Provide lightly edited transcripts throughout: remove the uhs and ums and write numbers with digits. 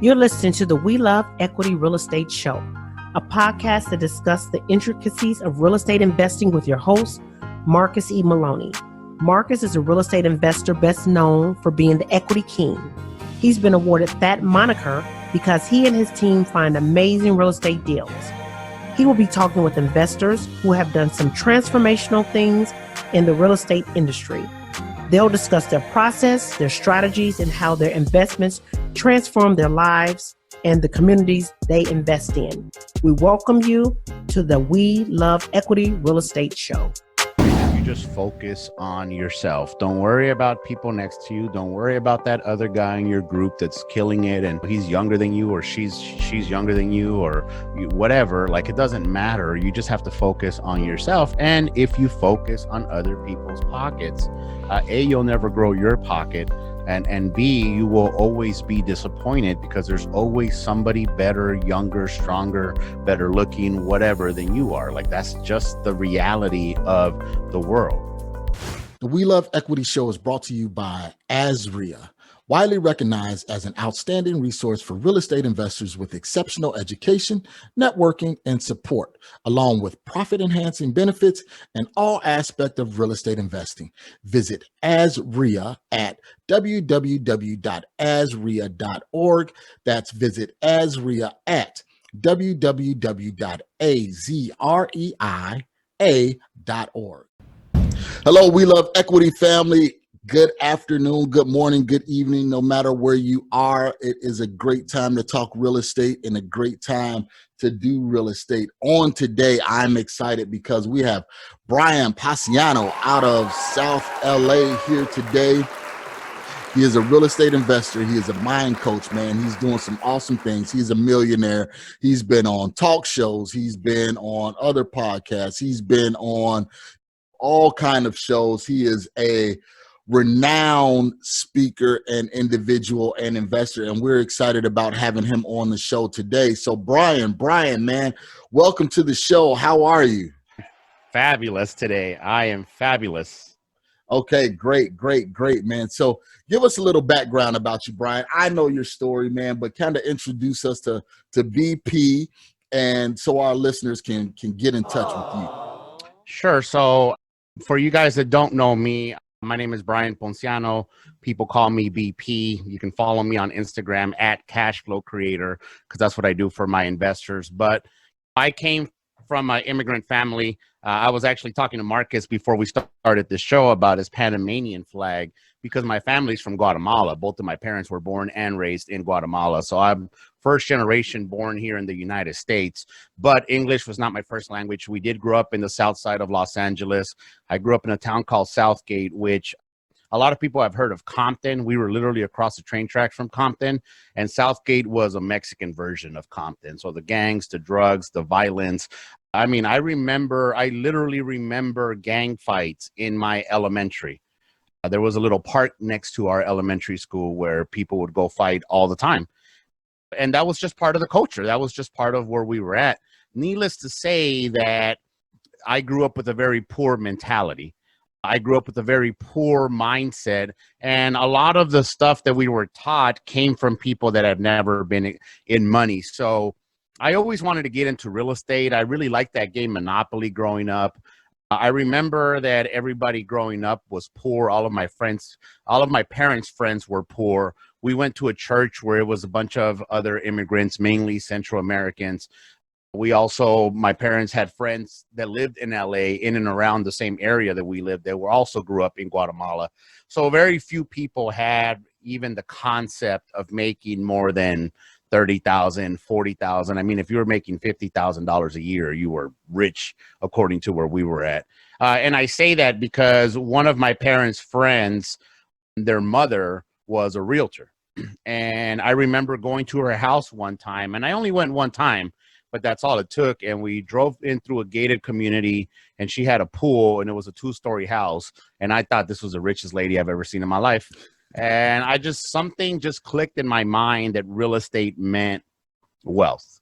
You're listening to the We Love Equity Real Estate Show, a podcast that discusses the intricacies of real estate investing with your host, Marcus E. Maloney. Marcus is a real estate investor best known for being the equity king. He's been awarded that moniker because he and his team find amazing real estate deals. He will be talking with investors who have done some transformational things in the real estate industry. They'll discuss their process, their strategies, and how their investments transform their lives and the communities they invest in. We welcome you to the We Love Equity Real Estate Show. You just focus on yourself. Don't worry about people next to you. Don't worry about that other guy in your group that's killing it and he's younger than you or she's younger than you or whatever. Like, it doesn't matter. You just have to focus on yourself. And if you focus on other people's pockets, A, you'll never grow your pocket. And B, you will always be disappointed because there's always somebody better, younger, stronger, better looking, whatever than you are. Like, that's just the reality of the world. The We Love Equity Show is brought to you by 𝐬𝐿E, widely recognized as an outstanding resource for real estate investors with exceptional education, networking, and support, along with profit-enhancing benefits and all aspects of real estate investing. Visit 𝐬𝐿E at www.𝐬𝐿E.org. That's visit 𝐬𝐿E at www.𝐬𝐿E.org. Hello, We Love Equity family. Good afternoon, good morning, good evening, no matter where you are. It is a great time to talk real estate and a great time to do real estate. On today, I'm excited because we have Brayand Ponciano out of South LA here today. He is a real estate investor. He is a mind coach, man. He's doing some awesome things. He's a millionaire. He's been on talk shows. He's been on other podcasts. He's been on all kind of shows. He is a renowned speaker and individual and investor, and we're excited about having him on the show today. So Brian, man, welcome to the show. How are you? Fabulous today. I am fabulous. Okay, great, man. So give us a little background about you, Brian. I know your story, man, but kind of introduce us to BP, and so our listeners can get in touch with you. Sure. So for you guys that don't know me, my name is Brayand Ponciano. People call me BP. You can follow me on Instagram at Cashflow Creator because that's what I do for my investors. But I came from an immigrant family. I was actually talking to Marcus before we started this show about his Panamanian flag because my family's from Guatemala. Both of my parents were born and raised in Guatemala. So I'm first generation born here in the United States, but English was not my first language. We did grow up in the south side of Los Angeles. I grew up in a town called Southgate, which a lot of people have heard of Compton. We were literally across the train tracks from Compton, and Southgate was a Mexican version of Compton. So the gangs, the drugs, the violence. I mean, I literally remember gang fights in my elementary. There was a little park next to our elementary school where people would go fight all the time. And that was just part of the culture. That was just part of where we were at. Needless to say that I grew up with a very poor mentality. I grew up with a very poor mindset. And a lot of the stuff that we were taught came from people that have never been in money. So I always wanted to get into real estate. I really liked that game Monopoly growing up. I remember that everybody growing up was poor. All of my parents' friends were poor. We went to a church where it was a bunch of other immigrants, mainly Central Americans. My parents had friends that lived in LA, in and around the same area that we lived. They also grew up in Guatemala. So very few people had even the concept of making more than $30,000, $40,000. I mean, if you were making $50,000 a year, you were rich, according to where we were at. And I say that because one of my parents' friends, their mother was a realtor. And I remember going to her house one time, and I only went one time, but that's all it took. And we drove in through a gated community, and she had a pool, and it was a 2-story house. And I thought this was the richest lady I've ever seen in my life. And something just clicked in my mind that real estate meant wealth.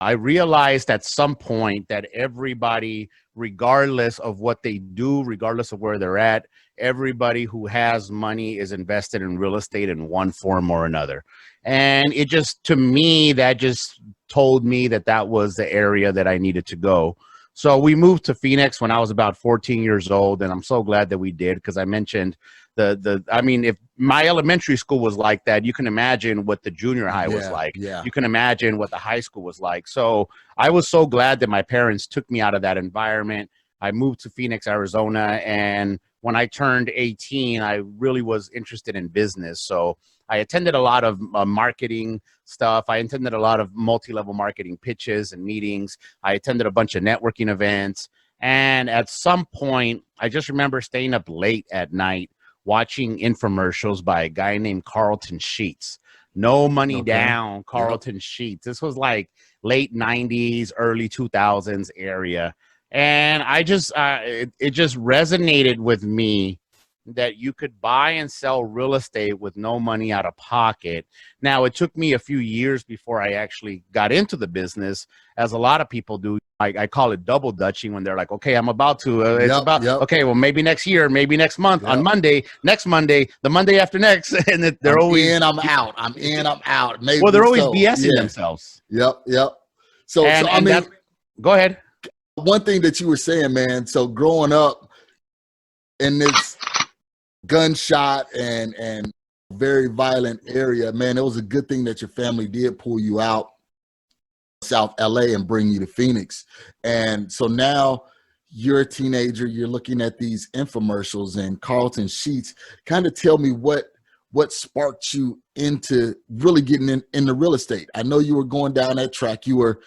I realized at some point that everybody, regardless of what they do, regardless of where they're at, everybody who has money is invested in real estate in one form or another. And it just, to me, that just told me that that was the area that I needed to go. So we moved to Phoenix when I was about 14 years old, and I'm so glad that we did, because I mentioned I mean, if my elementary school was like that, you can imagine what the junior high was like. Yeah. You can imagine what the high school was like. So I was so glad that my parents took me out of that environment. I moved to Phoenix, Arizona, and when I turned 18, I really was interested in business. So I attended a lot of marketing stuff. I attended a lot of multi-level marketing pitches and meetings. I attended a bunch of networking events. And at some point, I just remember staying up late at night watching infomercials by a guy named Carlton Sheets. No Money Down, Carlton Sheets. This was like late 90s, early 2000s area. And I just, it just resonated with me that you could buy and sell real estate with no money out of pocket. Now, it took me a few years before I actually got into the business, as a lot of people do. I call it double dutching, when they're like, okay, I'm about to, okay, well, maybe next year, maybe next month, on Monday, next Monday, the Monday after next. And they're always in, I'm out. I'm in, I'm out. Maybe well, they're always BSing themselves. Yep. So I mean, go ahead. One thing that you were saying, man, so growing up in this gunshot and very violent area, man, it was a good thing that your family did pull you out South LA and bring you to Phoenix. And so now you're a teenager, you're looking at these infomercials and Carlton Sheets. Kind of tell me what sparked you into really getting into real estate. I know you were going down that track. You were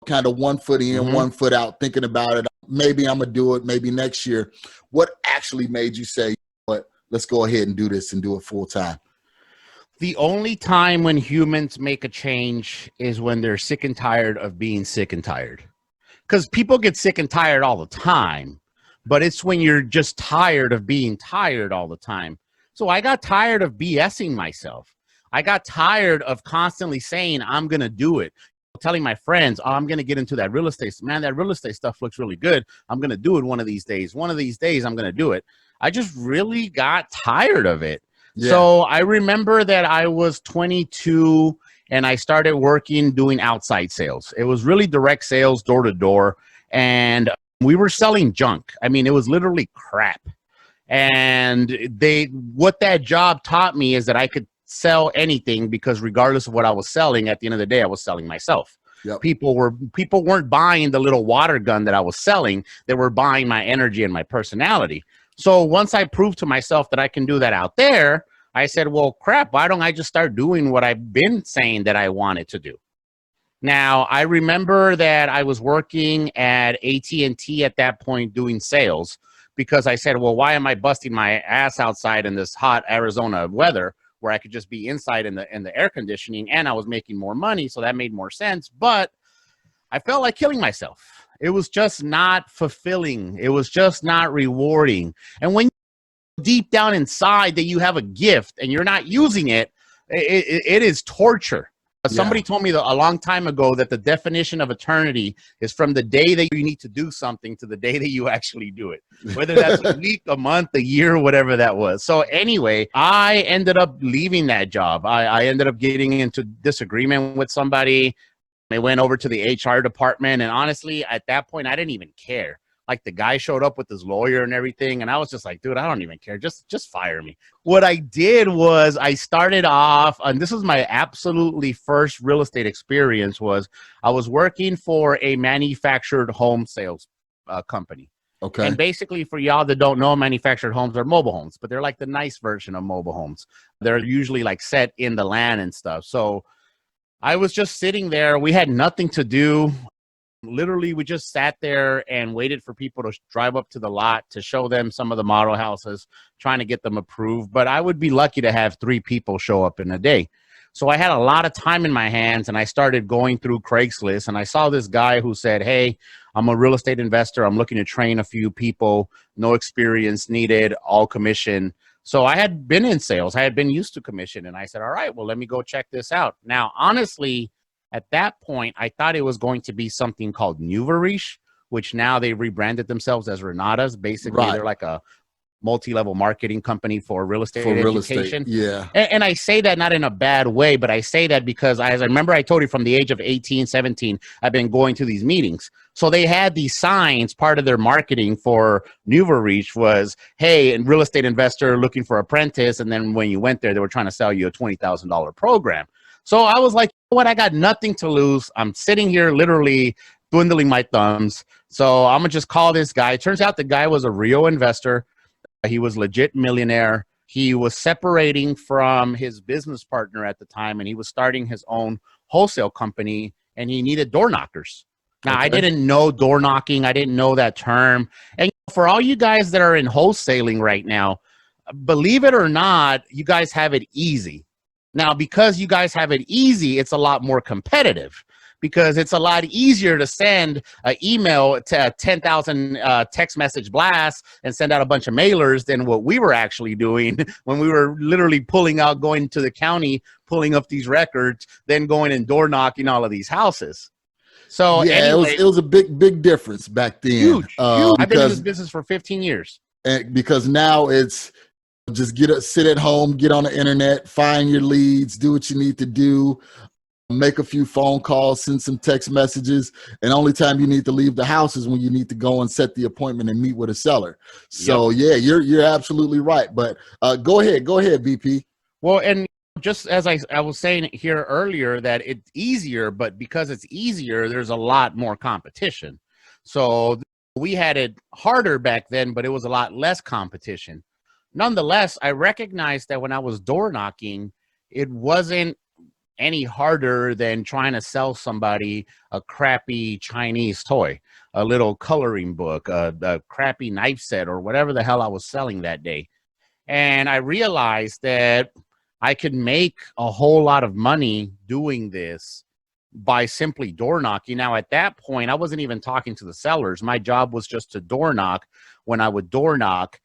kind of 1 foot in, 1 foot out, thinking about it. Maybe I'm gonna do it, maybe next year. What actually made you say, "But let's go ahead and do this and do it full time"? The only time when humans make a change is when they're sick and tired of being sick and tired. Because people get sick and tired all the time, but it's when you're just tired of being tired all the time. So I got tired of BSing myself. I got tired of constantly saying, I'm going to do it. Telling my friends, oh, I'm going to get into that real estate. Man, that real estate stuff looks really good. I'm going to do it one of these days. One of these days, I'm going to do it. I just really got tired of it. Yeah. So I remember that I was 22 and I started working doing outside sales. It was really direct sales, door to door. And we were selling junk. I mean, it was literally crap. And what that job taught me is that I could sell anything, because regardless of what I was selling, at the end of the day, I was selling myself. Yep. People weren't buying the little water gun that I was selling. They were buying my energy and my personality. So once I proved to myself that I can do that out there, I said, well, crap, why don't I just start doing what I've been saying that I wanted to do? Now, I remember that I was working at AT&T at that point doing sales, because I said, well, why am I busting my ass outside in this hot Arizona weather where I could just be inside in the air conditioning, and I was making more money, so that made more sense. But I felt like killing myself. It was just not fulfilling. It was just not rewarding. And when you deep down inside that you have a gift and you're not using it, it is torture. Somebody told me a long time ago that the definition of eternity is from the day that you need to do something to the day that you actually do it, whether that's a week, a month, a year, whatever that was. So anyway, I ended up leaving that job. I ended up getting into disagreement with somebody. I went over to the HR department, and honestly, at that point, I didn't even care. Like, the guy showed up with his lawyer and everything, and I was just like, dude, I don't even care. Just fire me. What I did was I started off, and this was my absolutely first real estate experience, was I was working for a manufactured home sales company. Okay. And basically, for y'all that don't know, manufactured homes are mobile homes, but they're like the nice version of mobile homes. They're usually like set in the land and stuff. So I was just sitting there. We had nothing to do. Literally, we just sat there and waited for people to drive up to the lot to show them some of the model houses, trying to get them approved. But I would be lucky to have 3 people show up in a day. So I had a lot of time in my hands, and I started going through Craigslist, and I saw this guy who said, hey, I'm a real estate investor. I'm looking to train a few people, no experience needed, all commission. So I had been in sales. I had been used to commission, and I said, all right, well, let me go check this out. Now, honestly, At that point, I thought it was going to be something called 𝐦𝐞𝐬𝐬𝐚𝐠𝐞, which now they rebranded themselves as Renatas. Basically, Right. they're like a multi-level marketing company for real estate For real education. estate, yeah. And I say that not in a bad way, but I say that because as I remember, I told you from the age of 18, 17, I've been going to these meetings. So they had these signs. Part of their marketing for 𝐦𝐬𝐬𝐚𝐠𝐞 was, hey, a real estate investor looking for apprentice. And then when you went there, they were trying to sell you a $20,000 program. So I was like, you know what? I got nothing to lose. I'm sitting here literally dwindling my thumbs. So I'm going to just call this guy. It turns out the guy was a real investor. He was legit millionaire. He was separating from his business partner at the time, and he was starting his own wholesale company, and he needed door knockers. Now, I didn't know door knocking. I didn't know that term. And for all you guys that are in wholesaling right now, believe it or not, you guys have it easy. Now, because you guys have it easy, it's a lot more competitive, because it's a lot easier to send an email to 10,000 text message blasts and send out a bunch of mailers than what we were actually doing when we were literally going to the county, pulling up these records, then going and door knocking all of these houses. So yeah, anyway, it was a big difference back then. Huge. I've been in this business for 15 years. And because now it's just sit at home, get on the internet, find your leads, do what you need to do. Make a few phone calls, send some text messages, and only time you need to leave the house is when you need to go and set the appointment and meet with a seller. So yeah, you're absolutely right. But go ahead, BP. Well, and just as I was saying here earlier, that it's easier, but because it's easier, there's a lot more competition. So we had it harder back then, but it was a lot less competition. Nonetheless, I recognized that when I was door knocking, it wasn't any harder than trying to sell somebody a crappy Chinese toy, a little coloring book, a crappy knife set, or whatever the hell I was selling that day. And I realized that I could make a whole lot of money doing this by simply door knocking. Now, at that point, I wasn't even talking to the sellers. My job was just to door knock. When I would door knock,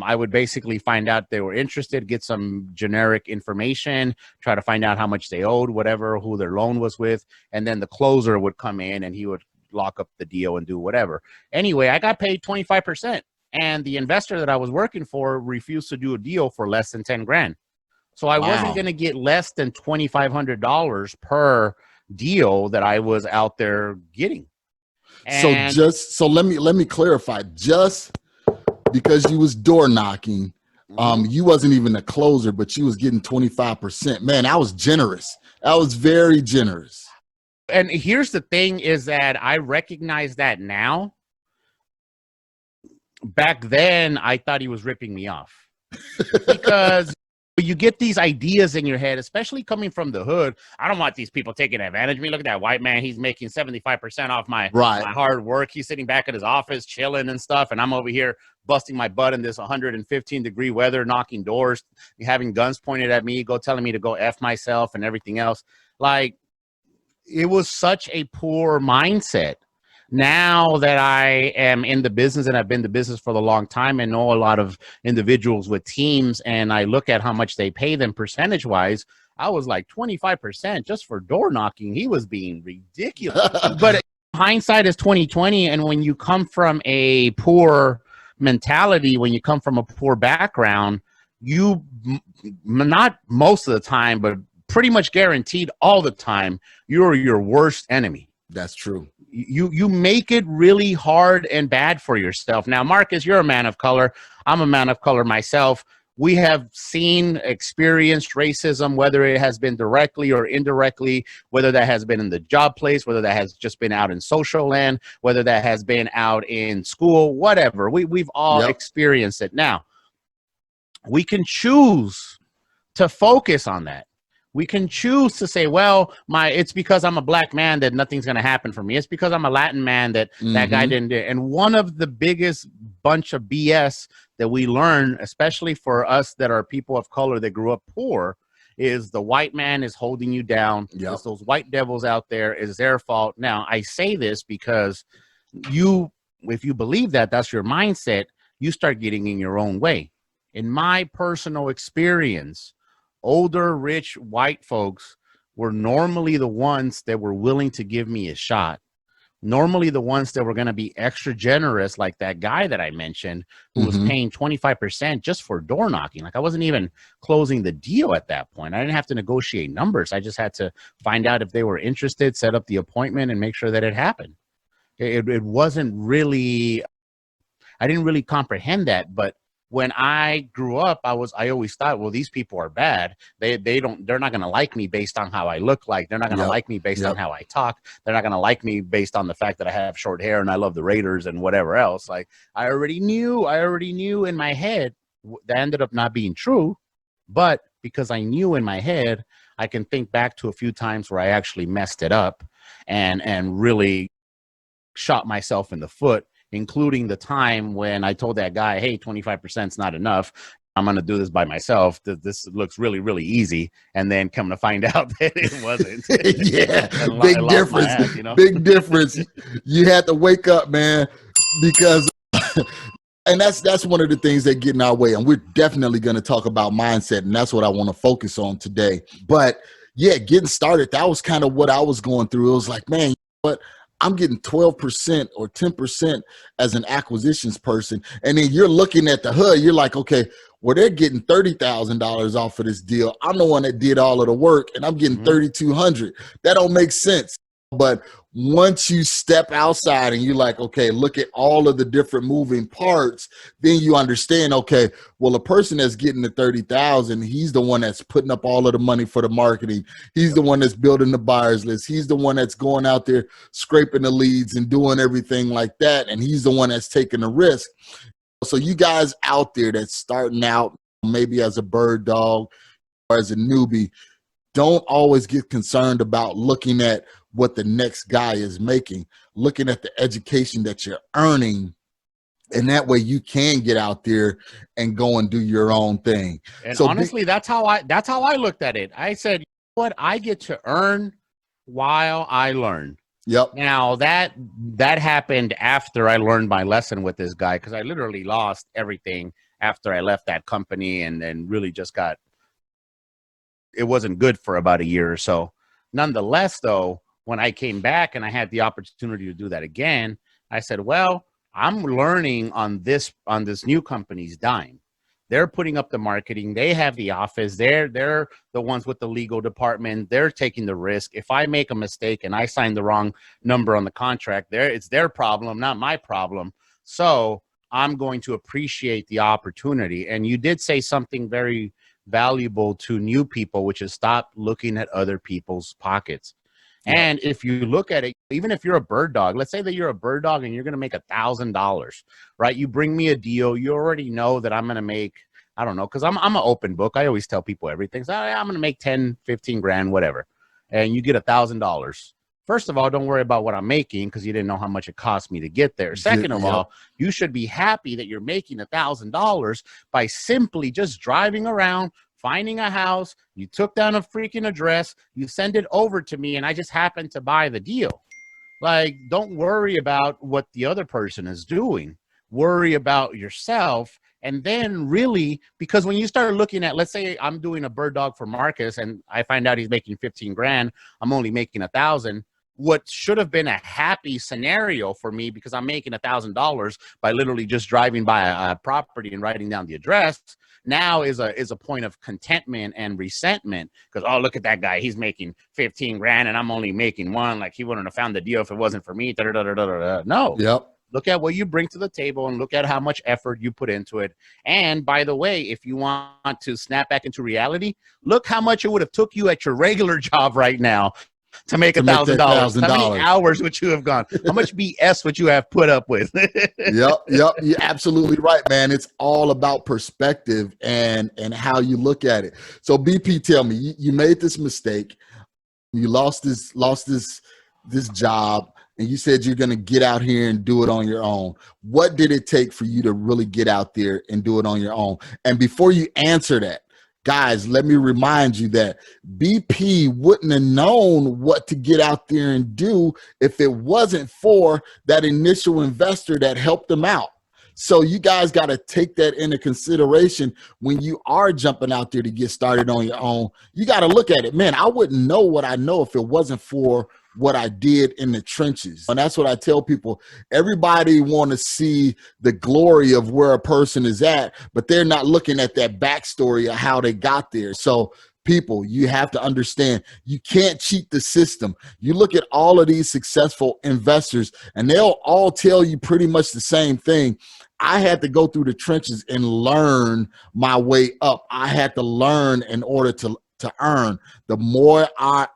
I would basically find out they were interested, get some generic information, try to find out how much they owed, whatever, who their loan was with, and then the closer would come in and he would lock up the deal and do whatever. Anyway, I got paid 25%, and the investor that I was working for refused to do a deal for less than 10 grand. So I wasn't going to get less than $2,500 per deal that I was out there getting. And so let me clarify. Just because you was door knocking, you wasn't even a closer, but you was getting 25%. Man, I was generous. I was very generous. And here's the thing is that I recognize that now. Back then, I thought he was ripping me off because you get these ideas in your head, especially coming from the hood. I don't want these people taking advantage of me. Look at that white man. He's making 75% off my hard work. He's sitting back at his office chilling and stuff. And I'm over here busting my butt in this 115-degree weather, knocking doors, having guns pointed at me, telling me to go F myself and everything else. Like, it was such a poor mindset. Now that I am in the business and I've been in the business for a long time and know a lot of individuals with teams, and I look at how much they pay them percentage wise, I was like 25% just for door knocking. He was being ridiculous. But hindsight is 2020. And when you come from a poor mentality, when you come from a poor background, you, not most of the time, but pretty much guaranteed all the time, you're your worst enemy. That's true. You make it really hard and bad for yourself. Now, Marcus, you're a man of color. I'm a man of color myself. We have experienced racism, whether it has been directly or indirectly, whether that has been in the job place, whether that has just been out in social land, whether that has been out in school, whatever. We've all experienced it. Now, we can choose to focus on that. We can choose to say, well, it's because I'm a black man that nothing's going to happen for me. It's because I'm a Latin man that that guy didn't do it. And one of the biggest bunch of BS that we learn, especially for us that are people of color that grew up poor, is the white man is holding you down. It's those white devils out there. It's their fault. Now, I say this because if you believe that, that's your mindset, you start getting in your own way. In my personal experience, older, rich, white folks were normally the ones that were willing to give me a shot. Normally the ones that were going to be extra generous, like that guy that I mentioned, who was paying 25% just for door knocking. Like I wasn't even closing the deal at that point. I didn't have to negotiate numbers. I just had to find out if they were interested, set up the appointment, and make sure that it happened. It wasn't really, I didn't really comprehend that. But when I grew up, I always thought, well, these people are bad. They're not going to like me based on how I look like. They're not going to like me based on how I talk. They're not going to like me based on the fact that I have short hair and I love the Raiders and whatever else. Like I already knew in my head. That ended up not being true, but because I knew in my head, I can think back to a few times where I actually messed it up and really shot myself in the foot, including the time when I told that guy, hey, 25% is not enough. I'm going to do this by myself. This looks really, really easy. And then come to find out that it wasn't. Yeah, big difference. Ass, you know? Big difference. You had to wake up, man, because and that's one of the things that get in our way. And we're definitely going to talk about mindset. And that's what I want to focus on today. But yeah, getting started, that was kind of what I was going through. It was like, man, but I'm getting 12% or 10% as an acquisitions person. And then you're looking at the HUD, you're like, okay, well, they're getting $30,000 off of this deal. I'm the one that did all of the work and I'm getting $3,200. That don't make sense. But once you step outside and you're like, okay, look at all of the different moving parts, then you understand, okay, well, the person that's getting the 30,000, he's the one that's putting up all of the money for the marketing. He's the one that's building the buyers list. He's the one that's going out there scraping the leads and doing everything like that. And he's the one that's taking the risk. So you guys out there that's starting out maybe as a bird dog or as a newbie, don't always get concerned about looking at what the next guy is making, looking at the education that you're earning. And that way you can get out there and go and do your own thing. And so honestly, that's how I looked at it. I said, you know what? I get to earn while I learn. Yep. Now that happened after I learned my lesson with this guy, because I literally lost everything after I left that company and really just it wasn't good for about a year or so. Nonetheless, though, when I came back and I had the opportunity to do that again, I said, well, I'm learning on this new company's dime. They're putting up the marketing. They have the office. They're the ones with the legal department. They're taking the risk. If I make a mistake and I sign the wrong number on the contract, it's their problem, not my problem. So I'm going to appreciate the opportunity. And you did say something very valuable to new people, which is stop looking at other people's pockets. And if you look at it, even if you're a bird dog, let's say that you're a bird dog and you're going to make $1,000, right? You bring me a deal. You already know that I'm going to make, I don't know, because I'm an open book. I always tell people everything. So I'm going to make 10, 15 grand, whatever. And you get $1,000. First of all, don't worry about what I'm making because you didn't know how much it cost me to get there. Second of all, you should be happy that you're making $1,000 by simply just driving around, finding a house. You took down a freaking address, you send it over to me, and I just happened to buy the deal. Like, don't worry about what the other person is doing. Worry about yourself. And then really, because when you start looking at, let's say I'm doing a bird dog for Marcus and I find out he's making 15 grand, I'm only making 1,000. What should have been a happy scenario for me because I'm making $1,000 by literally just driving by a property and writing down the address now is a point of contentment and resentment because, oh, look at that guy. He's making 15 grand and I'm only making one. Like he wouldn't have found the deal if it wasn't for me. No. Yep. Look at what you bring to the table and look at how much effort you put into it. And by the way, if you want to snap back into reality, look how much it would have took you at your regular job right now to make $1,000. How many hours would you have gone? How much BS would you have put up with? Yep. You're absolutely right, man. It's all about perspective and how you look at it. So BP, tell me, you made this mistake. You lost this job, and you said you're going to get out here and do it on your own. What did it take for you to really get out there and do it on your own? And before you answer that, guys, let me remind you that BP wouldn't have known what to get out there and do if it wasn't for that initial investor that helped them out. So you guys got to take that into consideration when you are jumping out there to get started on your own. You got to look at it. Man, I wouldn't know what I know if it wasn't for what I did in the trenches. And that's what I tell people. Everybody want to see the glory of where a person is at, but they're not looking at that backstory of how they got there. So people, you have to understand, you can't cheat the system. You look at all of these successful investors and they'll all tell you pretty much the same thing. I had to go through the trenches and learn my way up. I had to learn in order to earn. The more I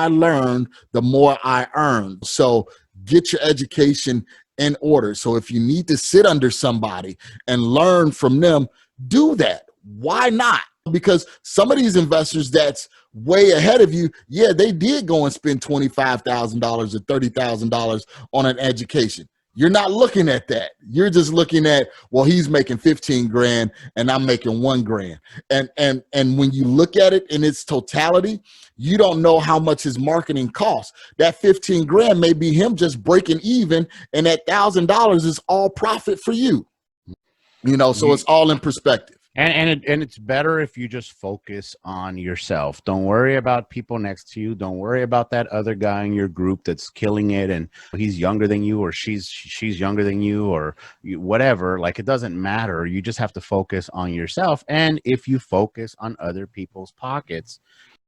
learned, the more I earned. So get your education in order. So if you need to sit under somebody and learn from them, do that. Why not? Because some of these investors that's way ahead of you, yeah, they did go and spend $25,000 or $30,000 on an education. You're not looking at that. You're just looking at, well, he's making 15 grand and I'm making 1 grand. And when you look at it in its totality, you don't know how much his marketing costs. That 15 grand may be him just breaking even, and that $1,000 is all profit for you. You know, so it's all in perspective. And it's better if you just focus on yourself. Don't worry about people next to you. Don't worry about that other guy in your group that's killing it and he's younger than you, or she's younger than you, or whatever. Like, it doesn't matter. You just have to focus on yourself. And if you focus on other people's pockets,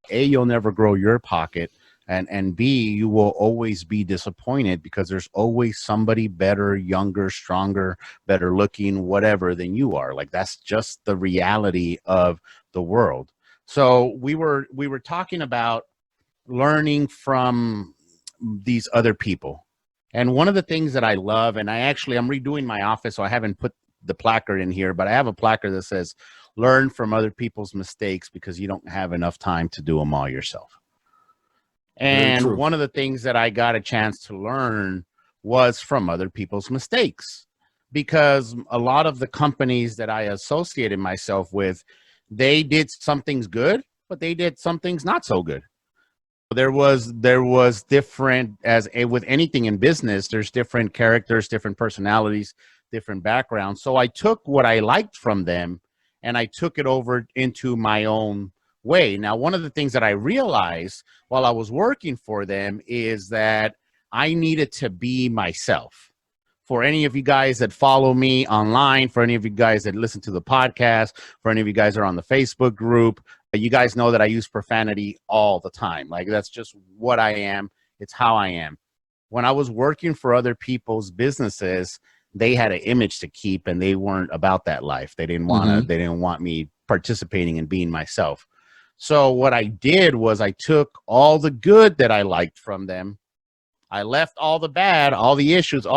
A, you'll never grow your pocket. And B, you will always be disappointed because there's always somebody better, younger, stronger, better looking, whatever than you are. Like, that's just the reality of the world. So we were talking about learning from these other people. And one of the things that I love, and I'm redoing my office, so I haven't put the placard in here, but I have a placard that says, learn from other people's mistakes because you don't have enough time to do them all yourself. And one of the things that I got a chance to learn was from other people's mistakes, because a lot of the companies that I associated myself with, they did some things good, but they did some things not so good. There was different, with anything in business, there's different characters, different personalities, different backgrounds. So I took what I liked from them and I took it over into my own way. Now, one of the things that I realized while I was working for them is that I needed to be myself. For any of you guys that follow me online, for any of you guys that listen to the podcast, for any of you guys that are on the Facebook group, you guys know that I use profanity all the time. Like, that's just what I am. It's how I am. When I was working for other people's businesses, they had an image to keep and they weren't about that life. They didn't want they didn't want me participating and being myself. So what I did was I took all the good that I liked from them. I left all the bad, all the issues.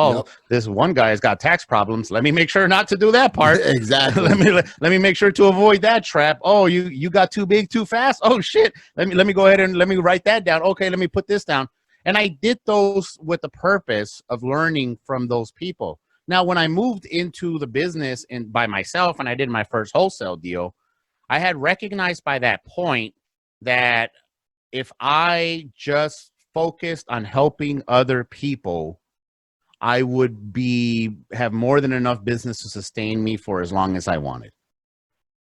This one guy has got tax problems. Let me make sure not to do that part. Exactly. let me make sure to avoid that trap. Oh, you got too big too fast. Oh shit. Let me go ahead and let me write that down. Okay, let me put this down. And I did those with the purpose of learning from those people. Now, when I moved into the business by myself and I did my first wholesale deal, I had recognized by that point that if I just focused on helping other people, I would have more than enough business to sustain me for as long as I wanted.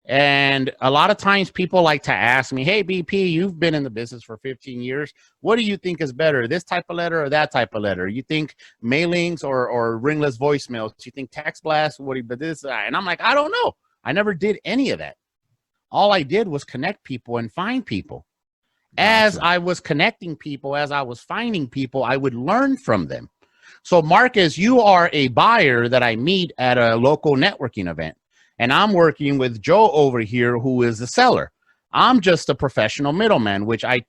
And a lot of times people like to ask me, hey, BP, you've been in the business for 15 years. What do you think is better, this type of letter or that type of letter? You think mailings or ringless voicemails? You think text blasts? But this, and I'm like, I don't know. I never did any of that. All I did was connect people and find people. As I was connecting people, as I was finding people, I would learn from them. So Marcus, you are a buyer that I meet at a local networking event. And I'm working with Joe over here, who is a seller. I'm just a professional middleman, which I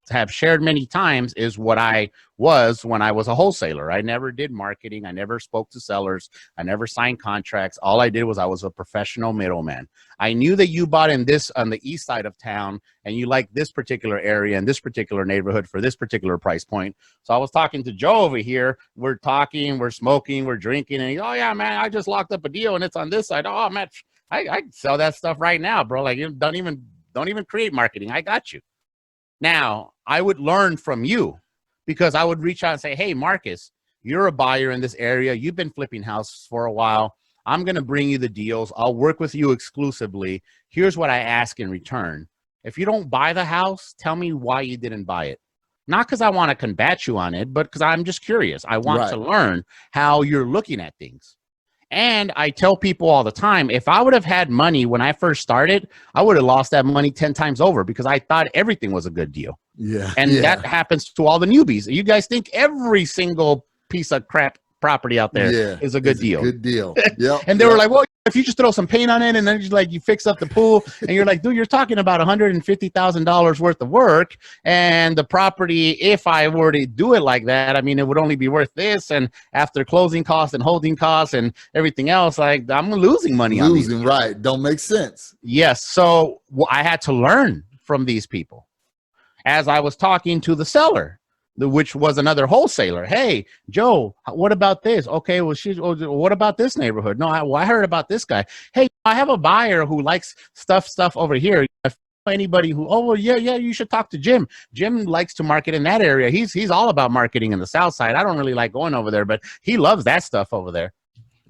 have shared many times is what I was when I was a wholesaler. I never did marketing. I never spoke to sellers. I never signed contracts. All I did was I was a professional middleman. I knew that you bought in this on the east side of town and you like this particular area and this particular neighborhood for this particular price point. So I was talking to Joe over here. We're talking, we're smoking, we're drinking. And he's, oh yeah, man, I just locked up a deal and it's on this side. Oh man, I sell that stuff right now, bro. Like, you don't even create marketing. I got you. Now, I would learn from you because I would reach out and say, hey, Marcus, you're a buyer in this area. You've been flipping houses for a while. I'm going to bring you the deals. I'll work with you exclusively. Here's what I ask in return. If you don't buy the house, tell me why you didn't buy it. Not because I want to combat you on it, but because I'm just curious. I want to learn how you're looking at things. And I tell people all the time, if I would have had money when I first started, I would have lost that money 10 times over because I thought everything was a good deal. Yeah. And that happens to all the newbies. You guys think every single piece of crap property out there is a good deal. Good deal. Yep. And they were like, well, if you just throw some paint on it and then you fix up the pool and you're like, dude, you're talking about $150,000 worth of work. And the property, if I were to do it like that, I mean, it would only be worth this. And after closing costs and holding costs and everything else, like I'm losing money on these. Right. Don't make sense. Yes. So I had to learn from these people as I was talking to the seller, which was another wholesaler. Hey, Joe, what about this? Okay, well, what about this neighborhood? No, I heard about this guy. Hey, I have a buyer who likes stuff over here. If anybody who, oh, well, yeah, you should talk to Jim. Jim likes to market in that area. He's all about marketing in the South Side. I don't really like going over there, but he loves that stuff over there.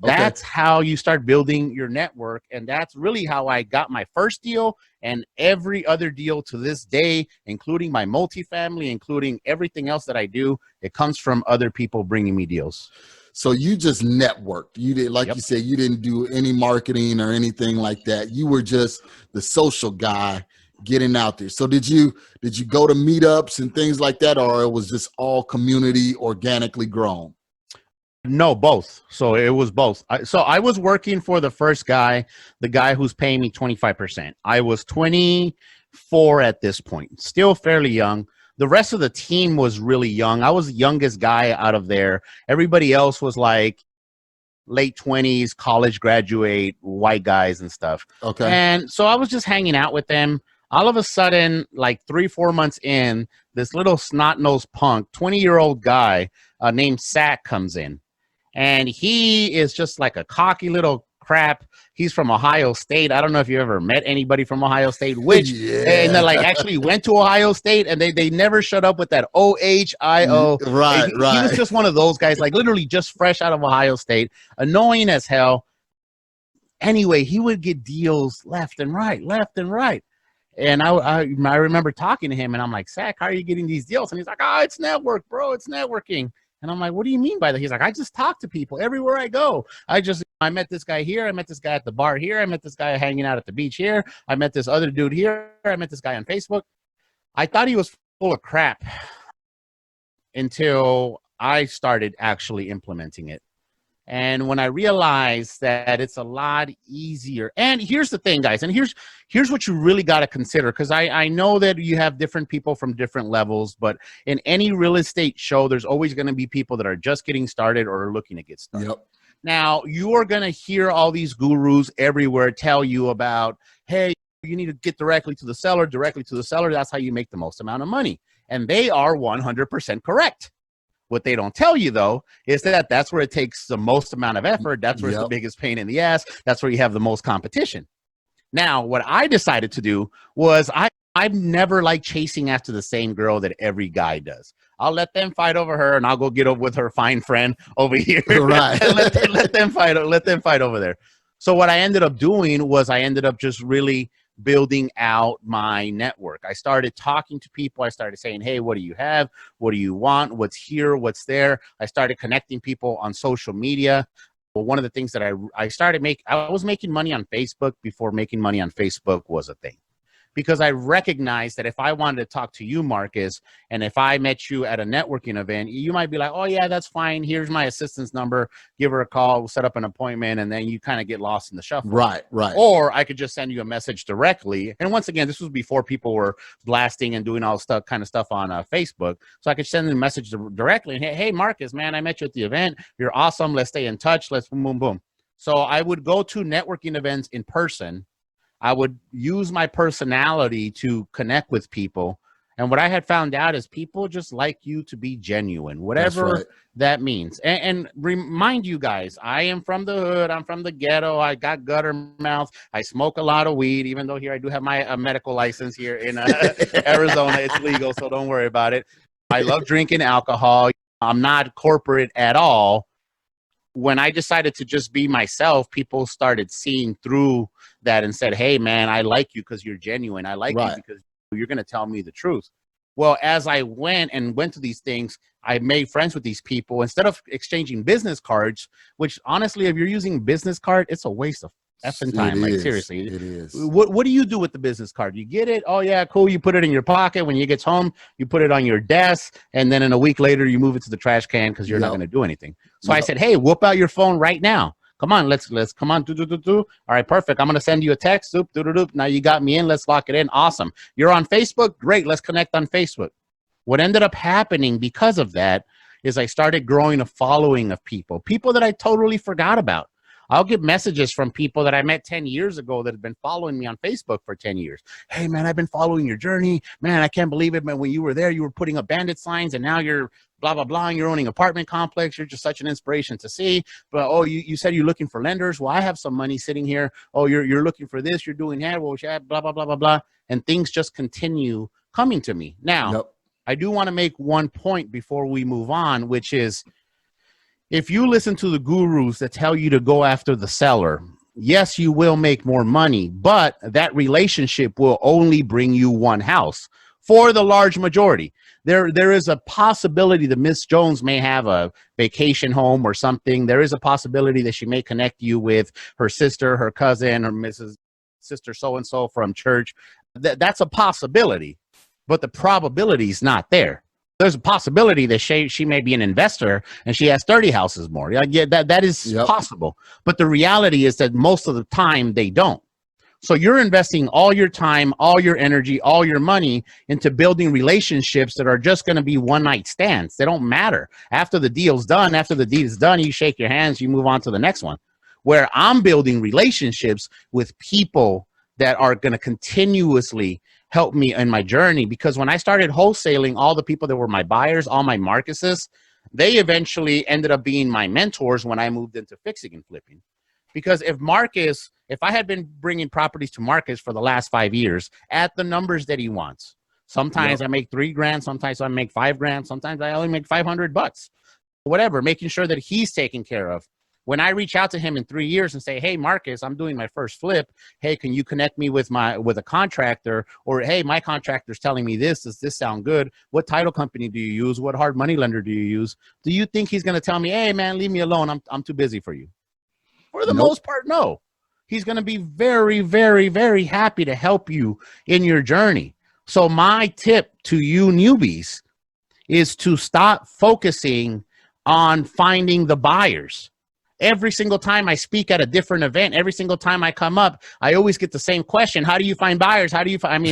Okay. That's how you start building your network. And that's really how I got my first deal and every other deal to this day, including my multifamily, including everything else that I do. It comes from other people bringing me deals. So you just networked. You did, like you said, you didn't do any marketing or anything like that. You were just the social guy getting out there. So did you go to meetups and things like that, or it was just all community organically grown? No, both. So it was both. So I was working for the first guy, the guy who's paying me 25%. I was 24 at this point, still fairly young. The rest of the team was really young. I was the youngest guy out of there. Everybody else was like late 20s, college graduate, white guys and stuff. Okay. And so I was just hanging out with them. All of a sudden, like 3-4 months in, this little snot-nosed punk, 20-year-old guy named Sack comes in. And he is just like a cocky little crap. He's from Ohio State. I don't know if you ever met anybody from Ohio State, which and they like actually went to Ohio State, and they never shut up with that OHIO. Right. He was just one of those guys, like literally just fresh out of Ohio State, annoying as hell. Anyway, he would get deals left and right. And I remember talking to him, and I'm like, Sack, how are you getting these deals? And he's like, oh, it's network, bro. It's networking. And I'm like, what do you mean by that? He's like, I just talk to people everywhere I go. I met this guy here. I met this guy at the bar here. I met this guy hanging out at the beach here. I met this other dude here. I met this guy on Facebook. I thought he was full of crap until I started actually implementing it. And when I realized that it's a lot easier, and here's the thing, guys, and here's what you really got to consider, because I know that you have different people from different levels, but in any real estate show, there's always going to be people that are just getting started or are looking to get started. Yep. Now, you are going to hear all these gurus everywhere tell you about, hey, you need to get directly to the seller. That's how you make the most amount of money. And they are 100% correct. What they don't tell you, though, is that that's where it takes the most amount of effort. That's where it's the biggest pain in the ass. That's where you have the most competition. Now, what I decided to do was I'm never like chasing after the same girl that every guy does. I'll let them fight over her, and I'll go get over with her fine friend over here. Right. let them fight over there. So what I ended up doing was I ended up just really building out my network. I started talking to people. I started saying, hey, what do you have? What do you want? What's here? What's there? I started connecting people on social media. But one of the things that I was making money on Facebook before making money on Facebook was a thing. Because I recognized that if I wanted to talk to you, Marcus, and if I met you at a networking event, you might be like, oh, yeah, that's fine. Here's my assistant's number. Give her a call. We'll set up an appointment, and then you kind of get lost in the shuffle. Right. Or I could just send you a message directly. And once again, this was before people were blasting and doing all stuff on Facebook. So I could send them a message directly. And hey, Marcus, man, I met you at the event. You're awesome. Let's stay in touch. Let's boom, boom, boom. So I would go to networking events in person. I would use my personality to connect with people. And what I had found out is people just like you to be genuine, whatever that means. And remind you guys, I am from the hood. I'm from the ghetto. I got gutter mouth. I smoke a lot of weed, even though here I do have my medical license here in Arizona. It's legal, so don't worry about it. I love drinking alcohol. I'm not corporate at all. When I decided to just be myself, people started seeing through that and said, hey, man, I like you because you're genuine. I like you because you're going to tell me the truth. Well, as I went to these things, I made friends with these people. Instead of exchanging business cards, which honestly, if you're using business card, it's a waste of effing time. Like, seriously, it is. What do you do with the business card? You get it. Oh yeah, cool. You put it in your pocket. When you get home, you put it on your desk, and then in a week later, you move it to the trash can because you're not going to do anything. So I said, hey, whoop out your phone right now. Come on, let's come on. All right, perfect. I'm gonna send you a text. Now you got me in. Let's lock it in. Awesome. You're on Facebook. Great. Let's connect on Facebook. What ended up happening because of that is I started growing a following of people that I totally forgot about. I'll get messages from people that I met 10 years ago that have been following me on Facebook for 10 years. Hey, man, I've been following your journey. Man, I can't believe it, man. When you were there, you were putting up bandit signs, and now you're blah, blah, blah, and you're owning an apartment complex. You're just such an inspiration to see. But, oh, you said you're looking for lenders. Well, I have some money sitting here. Oh, you're looking for this. You're doing that. Well, blah, blah, blah, blah, blah. And things just continue coming to me. Now, I do want to make one point before we move on, which is, if you listen to the gurus that tell you to go after the seller, yes, you will make more money, but that relationship will only bring you one house for the large majority. There is a possibility that Miss Jones may have a vacation home or something. There is a possibility that she may connect you with her sister, her cousin, or Mrs. Sister so-and-so from church. That's a possibility, but the probability is not there. There's a possibility that she may be an investor and she has 30 houses more. Yeah, that is possible. But the reality is that most of the time they don't. So you're investing all your time, all your energy, all your money into building relationships that are just going to be one-night stands. They don't matter. After the deal's done, after the deed is done, you shake your hands, you move on to the next one. Where I'm building relationships with people that are going to continuously help me in my journey, because when I started wholesaling, all the people that were my buyers, all my Marcuses, they eventually ended up being my mentors when I moved into fixing and flipping. Because if I had been bringing properties to Marcus for the last 5 years at the numbers that he wants, sometimes I make $3,000, sometimes I make $5,000, sometimes I only make $500, whatever, making sure that he's taken care of. When I reach out to him in 3 years and say, hey, Marcus, I'm doing my first flip. Hey, can you connect me with a contractor? Or, hey, my contractor's telling me this. Does this sound good? What title company do you use? What hard money lender do you use? Do you think he's going to tell me, hey, man, leave me alone. I'm too busy for you? For the most part, no. He's going to be very, very, very happy to help you in your journey. So my tip to you newbies is to stop focusing on finding the buyers. Every single time I speak at a different event, every single time I come up, I always get the same question. How do you find buyers? How do you find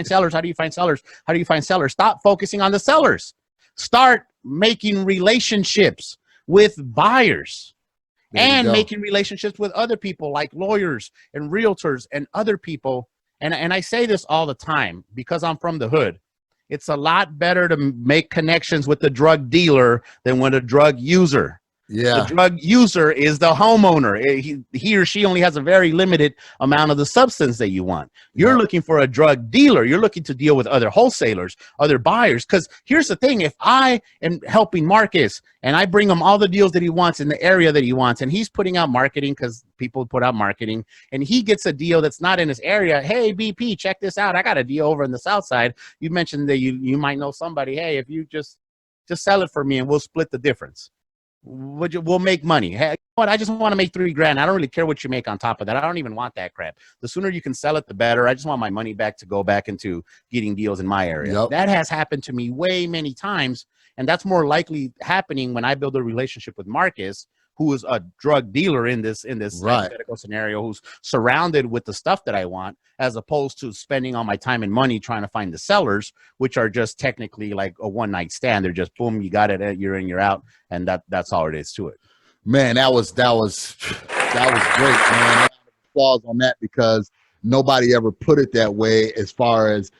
sellers? How do you find sellers? How do you find sellers? Stop focusing on the sellers. Start making relationships with buyers and making relationships with other people like lawyers and realtors and other people. And I say this all the time because I'm from the hood. It's a lot better to make connections with the drug dealer than with a drug user. Yeah. The drug user is the homeowner. He or she only has a very limited amount of the substance that you want. You're looking for a drug dealer. You're looking to deal with other wholesalers, other buyers. Because here's the thing. If I am helping Marcus and I bring him all the deals that he wants in the area that he wants, and he's putting out marketing because people put out marketing, and he gets a deal that's not in his area. Hey, BP, check this out. I got a deal over in the South Side. You mentioned that you might know somebody. Hey, if you just sell it for me and we'll split the difference. We'll make money. Hey, you know what? I just want to make $3,000. I don't really care what you make on top of that. I don't even want that crap. The sooner you can sell it, the better. I just want my money back to go back into getting deals in my area. That has happened to me way many times, and that's more likely happening when I build a relationship with Marcus, who is a drug dealer in this hypothetical scenario, who's surrounded with the stuff that I want, as opposed to spending all my time and money trying to find the sellers, which are just technically like a one-night stand. They're just boom, you got it, you're in, you're out, and that's all it is to it. Man, that was great, man. Applause on that, because nobody ever put it that way as far as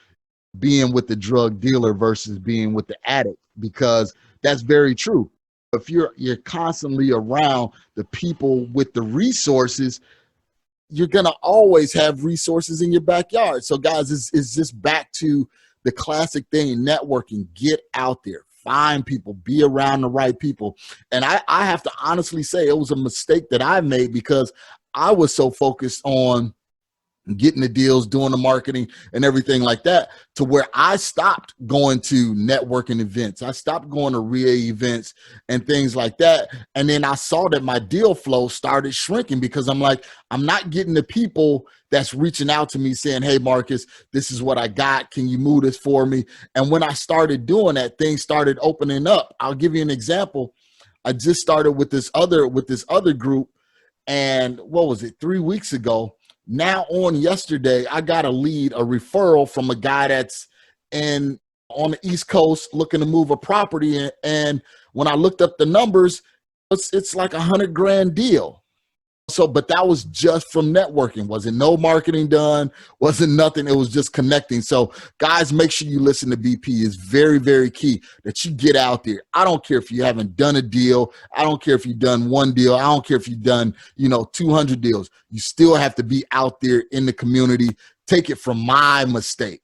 being with the drug dealer versus being with the addict, because that's very true. If you're constantly around the people with the resources, you're going to always have resources in your backyard. So guys, it's just back to the classic thing, networking. Get out there, find people, be around the right people. And I have to honestly say it was a mistake that I made because I was so focused on getting the deals, doing the marketing and everything like that, to where I stopped going to networking events. I stopped going to REA events and things like that. And then I saw that my deal flow started shrinking because I'm like, I'm not getting the people that's reaching out to me saying, hey, Marcus, this is what I got. Can you move this for me? And when I started doing that, things started opening up. I'll give you an example. I just started with this other group. And what was it, 3 weeks ago? Now on yesterday, I got a referral from a guy that's on the East Coast looking to move a property. And when I looked up the numbers, it's like $100,000 deal. So, but that was just from networking. Wasn't no marketing done, wasn't nothing. It was just connecting. So guys, make sure you listen to BP. It's very, very key that you get out there. I don't care if you haven't done a deal. I don't care if you've done one deal. I don't care if you've done, 200 deals. You still have to be out there in the community. Take it from my mistake.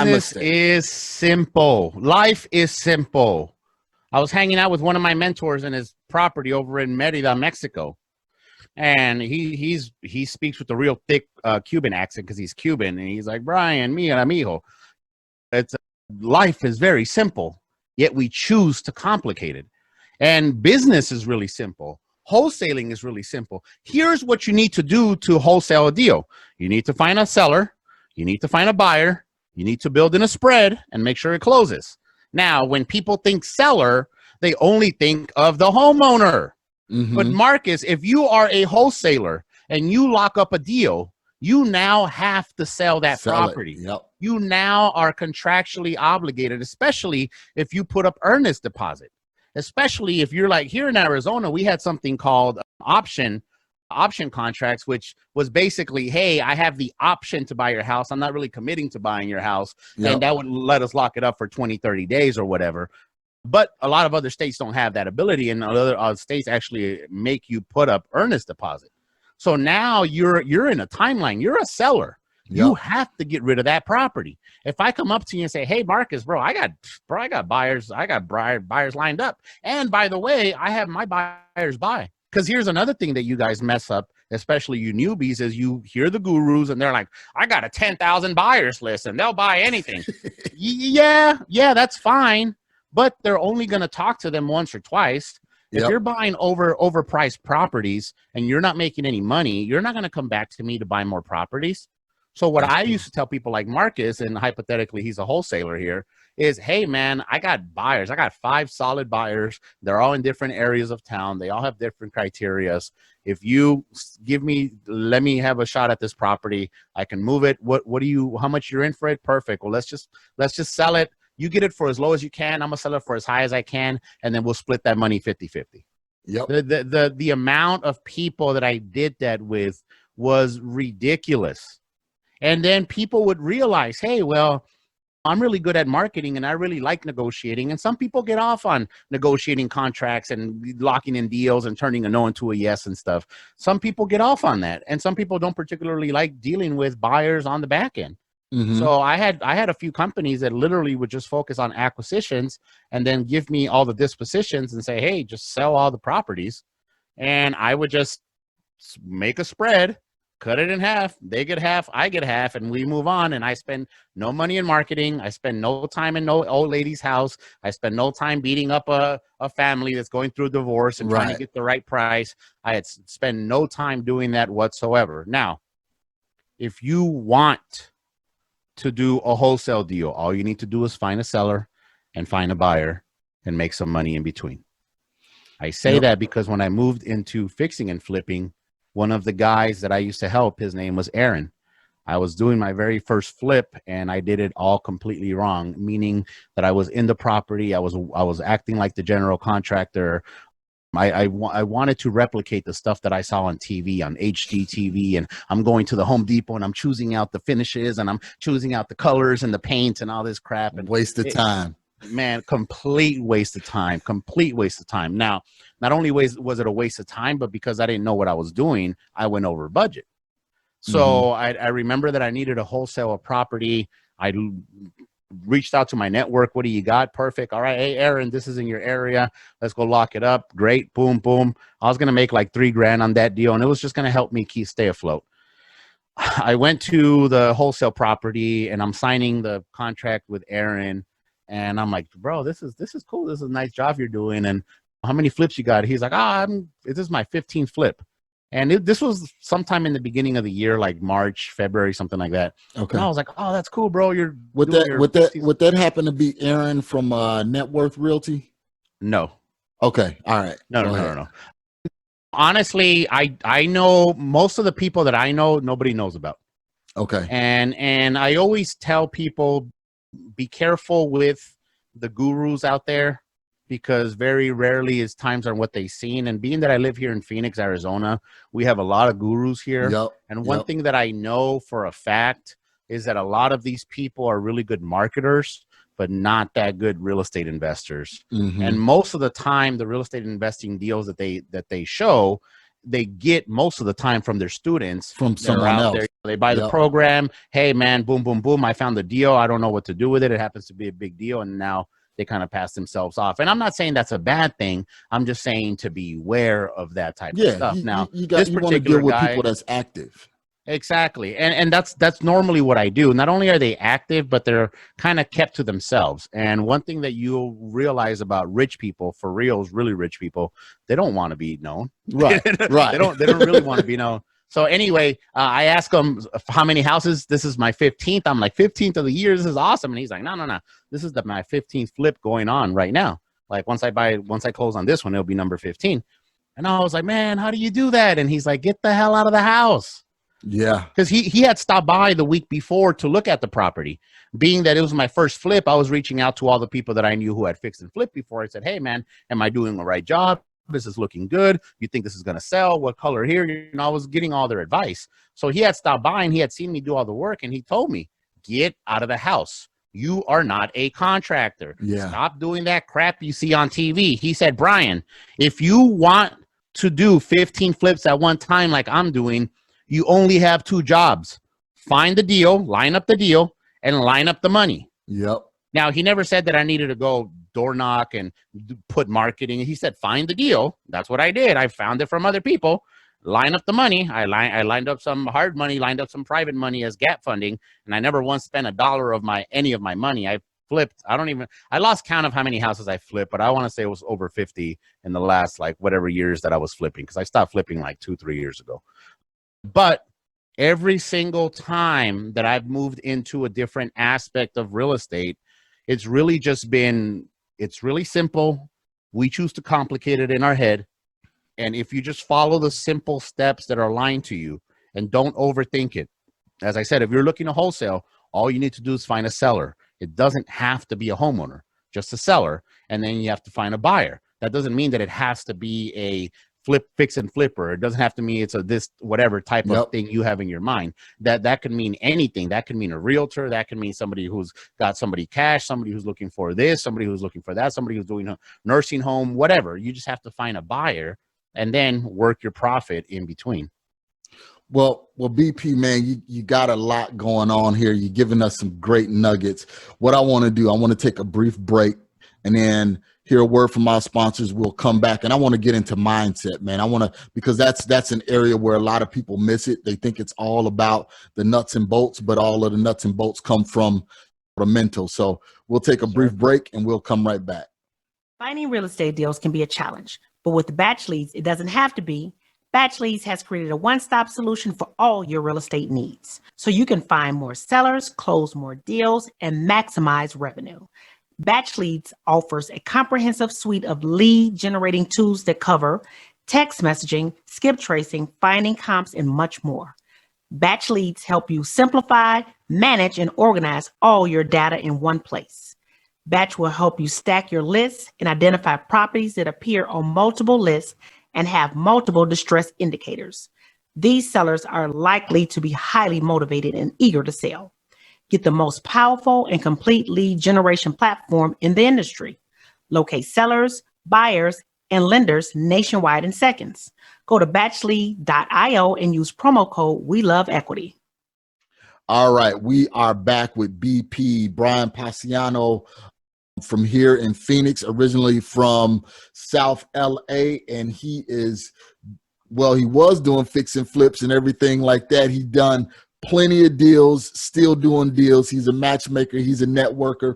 This is simple. Life is simple. I was hanging out with one of my mentors in his property over in Mérida, Mexico. And he speaks with a real thick Cuban accent because he's Cuban. And he's like, Brian, mi amigo, life is very simple, yet we choose to complicate it. And business is really simple. Wholesaling is really simple. Here's what you need to do to wholesale a deal. You need to find a seller. You need to find a buyer. You need to build in a spread and make sure it closes. Now, when people think seller, they only think of the homeowner. Mm-hmm. But Marcus, if you are a wholesaler and you lock up a deal, you now have to sell that property. Yep. You now are contractually obligated, especially if you put up earnest deposit, especially if you're like here in Arizona, we had something called option contracts, which was basically, hey, I have the option to buy your house. I'm not really committing to buying your house. Yep. And that would let us lock it up for 20, 30 days or whatever. But a lot of other states don't have that ability, and other states actually make you put up earnest deposit. So now you're in a timeline. You're a seller. Yep. You have to get rid of that property. If I come up to you and say, "Hey, Marcus, I got buyers. I got buyers lined up, and by the way, I have my buyers buy." Because here's another thing that you guys mess up, especially you newbies, is you hear the gurus and they're like, "I got a 10,000 buyers list, and they'll buy anything." yeah, that's fine. But they're only going to talk to them once or twice. Yep. If you're buying overpriced properties and you're not making any money, you're not going to come back to me to buy more properties. So what I used to tell people like Marcus, and hypothetically he's a wholesaler here, is, hey, man, I got buyers. I got 5 solid buyers. They're all in different areas of town. They all have different criterias. If you let me have a shot at this property, I can move it. How much you're in for it? Perfect. Well, let's just sell it. You get it for as low as you can. I'm going to sell it for as high as I can, and then we'll split that money 50-50. Yep. The amount of people that I did that with was ridiculous. And then people would realize, hey, well, I'm really good at marketing, and I really like negotiating. And some people get off on negotiating contracts and locking in deals and turning a no into a yes and stuff. Some people get off on that, and some people don't particularly like dealing with buyers on the back end. Mm-hmm. So I had a few companies that literally would just focus on acquisitions and then give me all the dispositions and say, hey, just sell all the properties. And I would just make a spread, cut it in half. They get half, I get half, and we move on. And I spend no money in marketing. I spend no time in no old lady's house. I spend no time beating up a family that's going through a divorce and trying to get the right price. I had spent no time doing that whatsoever. Now, if you want to do a wholesale deal, all you need to do is find a seller and find a buyer and make some money in between. I say that because when I moved into fixing and flipping, one of the guys that I used to help, his name was Aaron. I was doing my very first flip and I did it all completely wrong, meaning that I was in the property. I was acting like the general contractor. I wanted to replicate the stuff that I saw on TV, on HGTV, and I'm going to the Home Depot and I'm choosing out the finishes and I'm choosing out the colors and the paint and all this crap. And waste of time. Man, complete waste of time. Now, not only was it a waste of time, but because I didn't know what I was doing, I went over budget. So I remember that I needed to wholesale a property. I reached out to my network. What do you got? Perfect. All right. Hey, Aaron, this is in your area. Let's go lock it up. Great. Boom, boom. I was going to make like $3,000 on that deal, and it was just going to help me stay afloat. I went to the wholesale property, and I'm signing the contract with Aaron, and I'm like, bro, this is cool. This is a nice job you're doing. And how many flips you got? He's like, this is my 15th flip. And this was sometime in the beginning of the year, like March, February, something like that. Okay. And I was like, oh, that's cool, bro. Would that happen to be Aaron from Net Worth Realty? No. Okay. All right. No. Honestly, I know most of the people that I know, nobody knows about. Okay. And I always tell people, be careful with the gurus out there, because very rarely is times on what they've seen. And being that I live here in Phoenix, Arizona, we have a lot of gurus here. Yep. And one thing that I know for a fact is that a lot of these people are really good marketers, but not that good real estate investors. Mm-hmm. And most of the time, the real estate investing deals that they show, they get most of the time from their students. From someone else. There. They buy the program. Hey, man, boom, boom, boom. I found the deal. I don't know what to do with it. It happens to be a big deal. And now they kind of pass themselves off. And I'm not saying that's a bad thing. I'm just saying to be aware of that type of stuff. Now, you want to deal with people that's active. Exactly. And that's normally what I do. Not only are they active, but they're kind of kept to themselves. And one thing that you'll realize about rich people, for reals, really rich people, they don't want to be known. Right. Right. They don't really want to be known. So anyway, I asked him how many houses. This is my 15th. I'm like, 15th of the year. This is awesome. And he's like, no. This is my 15th flip going on right now. Like once I close on this one, it'll be number 15. And I was like, man, how do you do that? And he's like, get the hell out of the house. Yeah. Because he had stopped by the week before to look at the property. Being that it was my first flip, I was reaching out to all the people that I knew who had fixed and flipped before. I said, hey, man, am I doing the right job? This is looking good. You think this is going to sell? What color here? You know, I was getting all their advice. So he had stopped by and he had seen me do all the work, and he told me, get out of the house. You are not a contractor. Yeah. Stop doing that crap you see on TV. He said, Brian, if you want to do 15 flips at one time like I'm doing, you only have 2 jobs. Find the deal, line up the deal, and line up the money. Yep. Now, he never said that I needed to go door knock and put marketing. He said, find the deal. That's what I did. I found it from other people. Line up the money. I lined up some hard money, lined up some private money as gap funding, and I never once spent a dollar of any of my money. I flipped. I lost count of how many houses I flipped, but I want to say it was over 50 in the last, like, whatever years that I was flipping, because I stopped flipping like 2-3 years ago. But every single time that I've moved into a different aspect of real estate, it's really just been, it's really simple. We choose to complicate it in our head. And if you just follow the simple steps that are aligned to you and don't overthink it. As I said, if you're looking to wholesale, all you need to do is find a seller. It doesn't have to be a homeowner, just a seller. And then you have to find a buyer. That doesn't mean that it has to be a fix and flipper. It doesn't have to mean it's this whatever type of thing you have in your mind. That could mean anything. That could mean a realtor. That could mean somebody who's got somebody cash, somebody who's looking for this, somebody who's looking for that, somebody who's doing a nursing home, whatever. You just have to find a buyer and then work your profit in between. Well, BP, man, you got a lot going on here. You're giving us some great nuggets. What I want to do, I want to take a brief break and then hear a word from our sponsors. We'll come back, and I want to get into mindset, man. I want to, because that's an area where a lot of people miss it. They think it's all about the nuts and bolts, but all of the nuts and bolts come from the mental. So we'll take a brief break and we'll come right back. Finding real estate deals can be a challenge, but with Batch Leads, it doesn't have to be. Batch Leads has created a one-stop solution for all your real estate needs, so you can find more sellers, close more deals, and maximize revenue. Batch Leads offers a comprehensive suite of lead generating tools that cover text messaging, skip tracing, finding comps, and much more. Batch Leads help you simplify, manage, and organize all your data in one place. Batch will help you stack your lists and identify properties that appear on multiple lists and have multiple distress indicators. These sellers are likely to be highly motivated and eager to sell. Get the most powerful and complete lead generation platform in the industry. Locate sellers, buyers, and lenders nationwide in seconds. Go to batchlead.io and use promo code WeLoveEquity. All right, we are back with BP Brayand Ponciano from here in Phoenix, originally from South LA, and he was doing fix and flips and everything like that. He done plenty of deals, still doing deals. He's a matchmaker, he's a networker.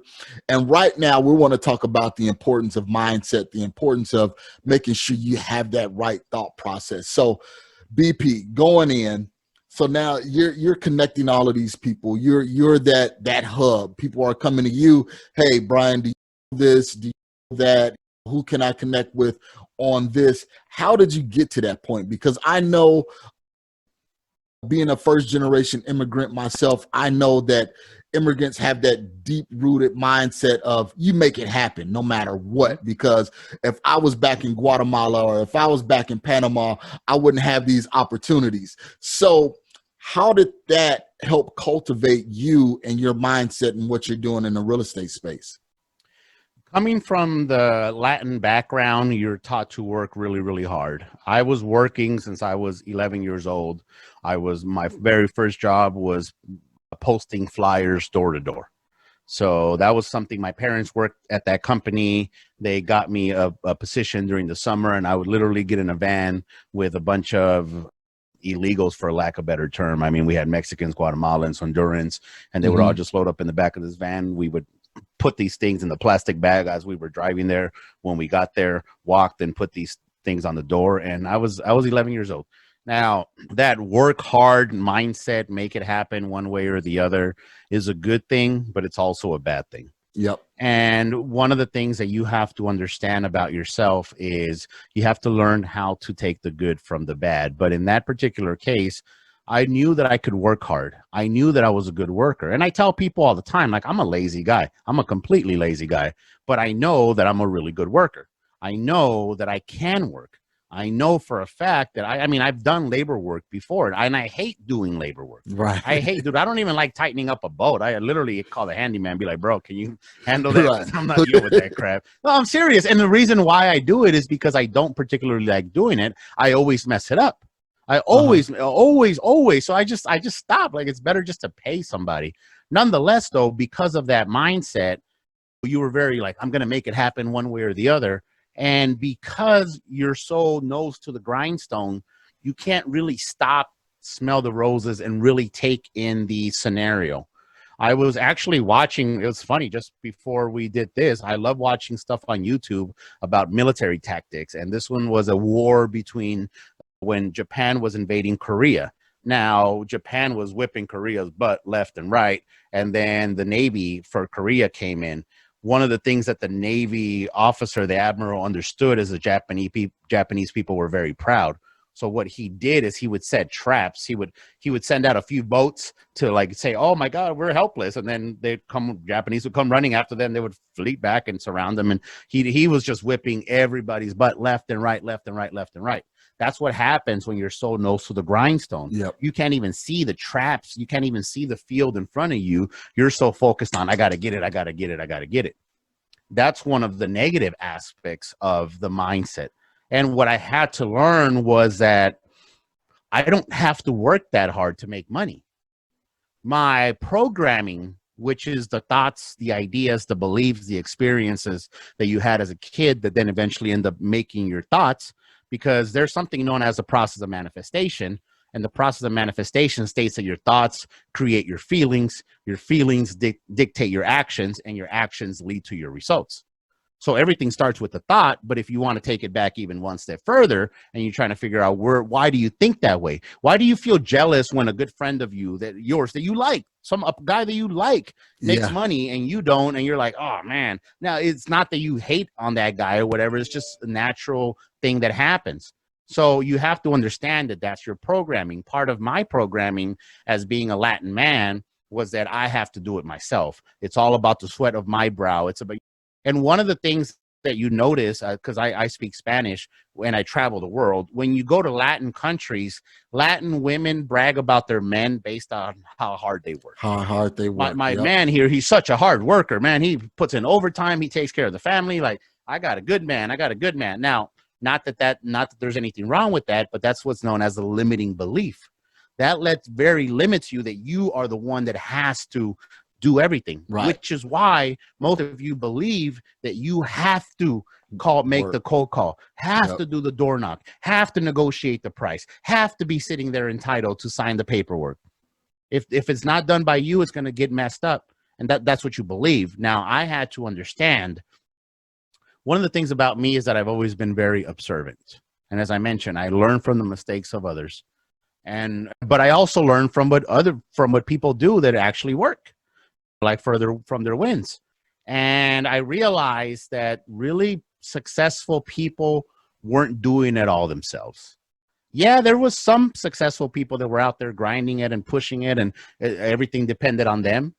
And right now we want to talk about the importance of mindset, the importance of making sure you have that right thought process. So BP, going in, so now you're connecting all of these people. You're that hub. People are coming to you. Hey, Brian, do you do this? Do you do that? Who can I connect with on this? How did you get to that point? Because I know, being a first generation immigrant myself, I know that immigrants have that deep rooted mindset of you make it happen no matter what. Because if I was back in Guatemala or if I was back in Panama, I wouldn't have these opportunities. So how did that help cultivate you and your mindset and what you're doing in the real estate space? Coming from the Latin background, you're taught to work really, really hard. I was working since I was 11 years old. My very first job was posting flyers door to door. So that was something. My parents worked at that company. They got me a position during the summer, and I would literally get in a van with a bunch of illegals, for lack of a better term. I mean, we had Mexicans, Guatemalans, Hondurans, and they would all just load up in the back of this van. We would put these things in the plastic bag as we were driving there. When we got there, walked and put these things on the door. And I was 11 years old. Now, that work hard mindset, make it happen one way or the other, is a good thing, but it's also a bad thing. Yep. And one of the things that you have to understand about yourself is you have to learn how to take the good from the bad. But in that particular case, I knew that I could work hard. I knew that I was a good worker. And I tell people all the time, like, I'm a lazy guy. I'm a completely lazy guy. But I know that I'm a really good worker. I know that I can work. I know for a fact that I mean, I've done labor work before, and I hate doing labor work. Right. I hate, dude. I don't even like tightening up a boat. I literally call the handyman and be like, bro, can you handle that? Right. I'm not dealing with that crap. No, I'm serious. And the reason why I do it is because I don't particularly like doing it. I always mess it up. I always. So I just stop. Like, it's better just to pay somebody. Nonetheless, though, because of that mindset, you were very like, I'm going to make it happen one way or the other. And because you're so nose to the grindstone, you can't really stop, smell the roses, and really take in the scenario. I was actually watching, it was funny, just before we did this, I love watching stuff on YouTube about military tactics. And this one was a war between when Japan was invading Korea. Now, Japan was whipping Korea's butt left and right. And then the Navy for Korea came in. One of the things that the Navy officer, the admiral, understood is the Japanese people were very proud. So what he did is he would set traps. He would send out a few boats to like say, "Oh my God, we're helpless," and then Japanese would come running after them. They would flee back and surround them. And he was just whipping everybody's butt left and right, left and right, left and right. That's what happens when you're so nose to the grindstone. Yep. You can't even see the traps. You can't even see the field in front of you. You're so focused on, I got to get it. I got to get it. I got to get it. That's one of the negative aspects of the mindset. And what I had to learn was that I don't have to work that hard to make money. My programming, which is the thoughts, the ideas, the beliefs, the experiences that you had as a kid that then eventually end up making your thoughts, because there's something known as the process of manifestation. And the process of manifestation states that your thoughts create your feelings dictate your actions, and your actions lead to your results. So everything starts with the thought, but if you want to take it back even one step further and you're trying to figure out why do you think that way? Why do you feel jealous when a good friend of you that you like, a guy that you like makes money and you don't, and you're like, oh man. Now, it's not that you hate on that guy or whatever. It's just a natural thing that happens. So you have to understand that that's your programming. Part of my programming as being a Latin man was that I have to do it myself. It's all about the sweat of my brow. And one of the things that you notice, because I speak Spanish when I travel the world, when you go to Latin countries, Latin women brag about their men based on how hard they work. How hard they work. My man here, he's such a hard worker, man. He puts in overtime. He takes care of the family. Like, I got a good man. I got a good man. Now, not that there's anything wrong with that, but that's what's known as a limiting belief. that limits you, that you are the one that has to do everything, right? Which is why most of you believe that you have to make the cold call, have to do the door knock, have to negotiate the price, have to be sitting there entitled to sign the paperwork. If it's not done by you, it's going to get messed up. And that's what you believe. Now, I had to understand, one of the things about me is that I've always been very observant. And as I mentioned, I learn from the mistakes of others. But I also learn from what people do that actually work, like from their wins. And I realized that really successful people weren't doing it all themselves. Yeah, there was some successful people that were out there grinding it and pushing it, and everything depended on them.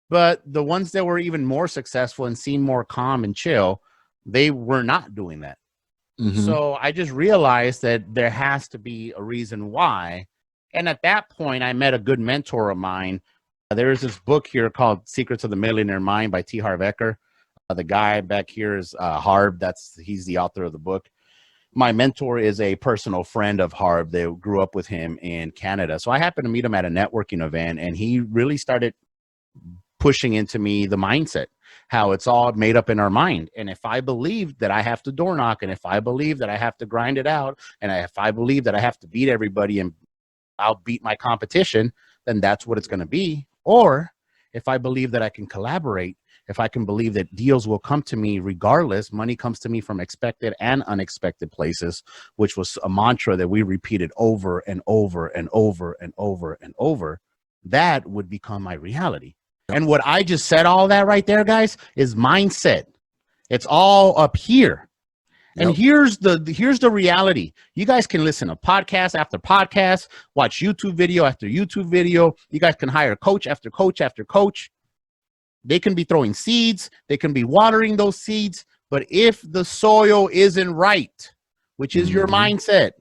But the ones that were even more successful and seemed more calm and chill, they were not doing that. Mm-hmm. So I just realized that there has to be a reason why. And at that point, I met a good mentor of mine. There's this book here called Secrets of the Millionaire Mind by T. Harv Eker. The guy back here is Harv. He's the author of the book. My mentor is a personal friend of Harv. They grew up with him in Canada. So I happened to meet him at a networking event, and he really started pushing into me the mindset, how it's all made up in our mind. And if I believe that I have to door knock, and if I believe that I have to grind it out, and if I believe that I have to beat everybody and I'll beat my competition, then that's what it's going to be. Or if I believe that I can collaborate, if I can believe that deals will come to me regardless, money comes to me from expected and unexpected places, which was a mantra that we repeated over and over and over and over and over, that would become my reality. And what I just said, all that right there, guys, is mindset. It's all up here. And here's the reality. You guys can listen to podcast after podcast, watch YouTube video after YouTube video. You guys can hire coach after coach after coach. They can be throwing seeds. They can be watering those seeds. But if the soil isn't right, which is your mindset,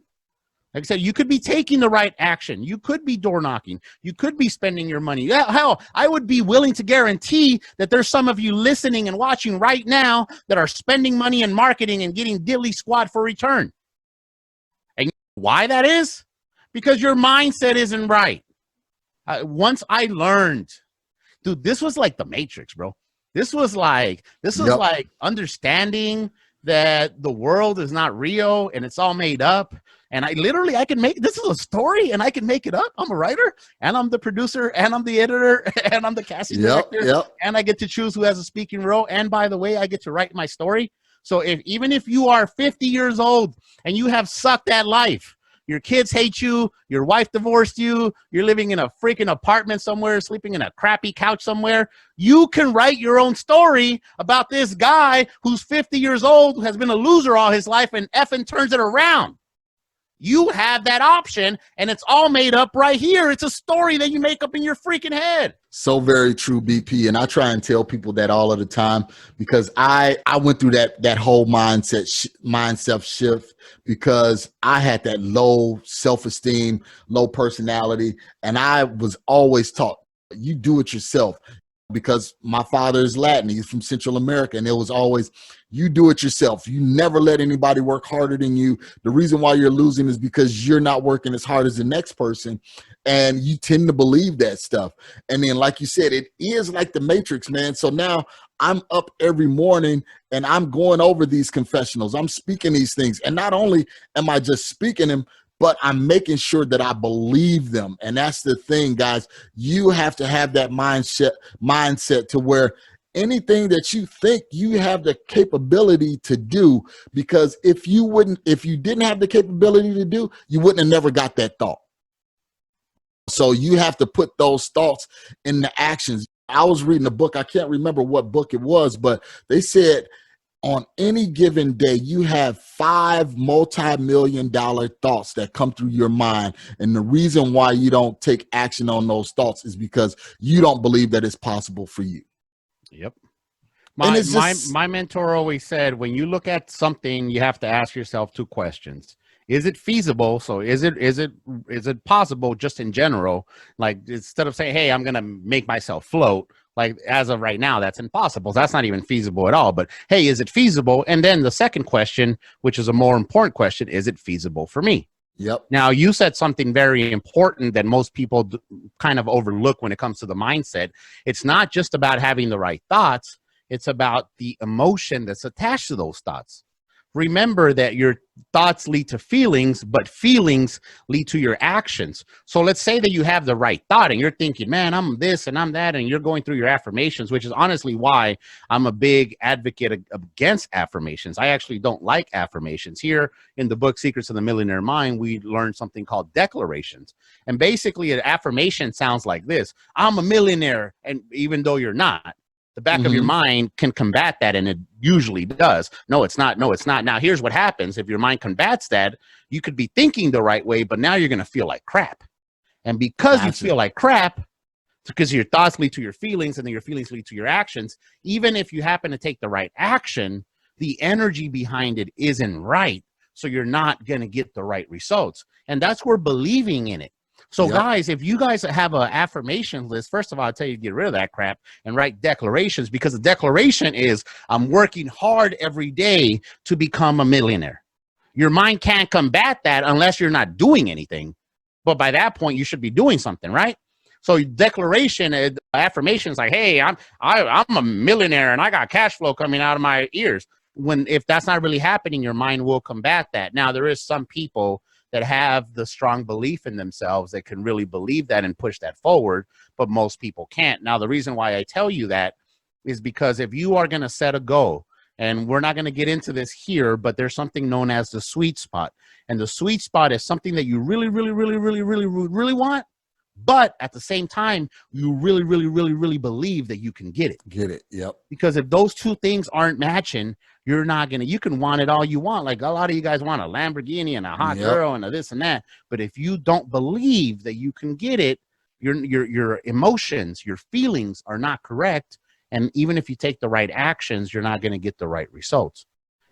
like I said, you could be taking the right action. You could be door knocking. You could be spending your money. Yeah, hell, I would be willing to guarantee that there's some of you listening and watching right now that are spending money in marketing and getting diddly squat for return. And why that is? Because your mindset isn't right. Once I learned, dude, this was like the Matrix, bro. This was like understanding that the world is not real and it's all made up. And I can make, this is a story and I can make it up. I'm a writer and I'm the producer and I'm the editor and I'm the casting director. And I get to choose who has a speaking role. And by the way, I get to write my story. So even if you are 50 years old and you have sucked at life, your kids hate you, your wife divorced you, you're living in a freaking apartment somewhere, sleeping in a crappy couch somewhere, you can write your own story about this guy who's 50 years old, who has been a loser all his life and effing turns it around. You have that option, and it's all made up right here. It's a story that you make up in your freaking head. So very true, BP. And I try and tell people that all of the time, because I went through that whole mindset shift, because I had that low self-esteem, low personality, and I was always taught, you do it yourself. Because my father is Latin, he's from Central America, and it was always, you do it yourself. You never let anybody work harder than you. The reason why you're losing is because you're not working as hard as the next person, and you tend to believe that stuff. And then, like you said, it is like the Matrix, man. So now I'm up every morning and I'm going over these confessionals. I'm speaking these things, and not only am I just speaking them, but I'm making sure that I believe them. And that's the thing, guys. You have to have that mindset to where anything that you think you have the capability to do, because if you didn't have the capability to do, you wouldn't have never got that thought. So you have to put those thoughts into actions. I was reading a book. I can't remember what book it was, but they said, on any given day, you have 5 multi-million-dollar thoughts that come through your mind. And the reason why you don't take action on those thoughts is because you don't believe that it's possible for you. Yep. My mentor always said, when you look at something, you have to ask yourself 2 questions. Is it feasible? So is it possible just in general? Like, instead of saying, hey, I'm going to make myself float, like as of right now, that's impossible. That's not even feasible at all. But hey, is it feasible? And then the second question, which is a more important question, is it feasible for me? Yep. Now, you said something very important that most people kind of overlook when it comes to the mindset. It's not just about having the right thoughts. It's about the emotion that's attached to those thoughts. Remember that your thoughts lead to feelings, but feelings lead to your actions. So let's say that you have the right thought and you're thinking, man, I'm this and I'm that, and you're going through your affirmations, which is honestly why I'm a big advocate against affirmations. I actually don't like affirmations. Here in the book, Secrets of the Millionaire Mind, we learned something called declarations. And basically an affirmation sounds like this: I'm a millionaire. And even though you're not, the back of your mind can combat that, and it usually does. No, it's not. No, it's not. Now, here's what happens. If your mind combats that, you could be thinking the right way, but now you're going to feel like crap. And because you feel like crap, because your thoughts lead to your feelings, and then your feelings lead to your actions, even if you happen to take the right action, the energy behind it isn't right. So you're not going to get the right results. And that's where believing in it. So guys, if you guys have an affirmation list, first of all, I'll tell you to get rid of that crap and write declarations, because the declaration is, I'm working hard every day to become a millionaire. Your mind can't combat that unless you're not doing anything. But by that point, you should be doing something, right? So declaration, affirmation is like, hey, I'm a millionaire and I got cash flow coming out of my ears. If that's not really happening, your mind will combat that. Now, there is some people that have the strong belief in themselves that can really believe that and push that forward, but most people can't. Now, the reason why I tell you that is because if you are going to set a goal, and we're not going to get into this here, but there's something known as the sweet spot. And the sweet spot is something that you really, really, really, really, really, really want, but at the same time, you really, really, really, really believe that you can get it. Get it. Yep. Because if those two things aren't matching, you're not going to, you can want it all you want. Like a lot of you guys want a Lamborghini and a hot girl and a this and that. But if you don't believe that you can get it, your emotions, your feelings are not correct. And even if you take the right actions, you're not going to get the right results.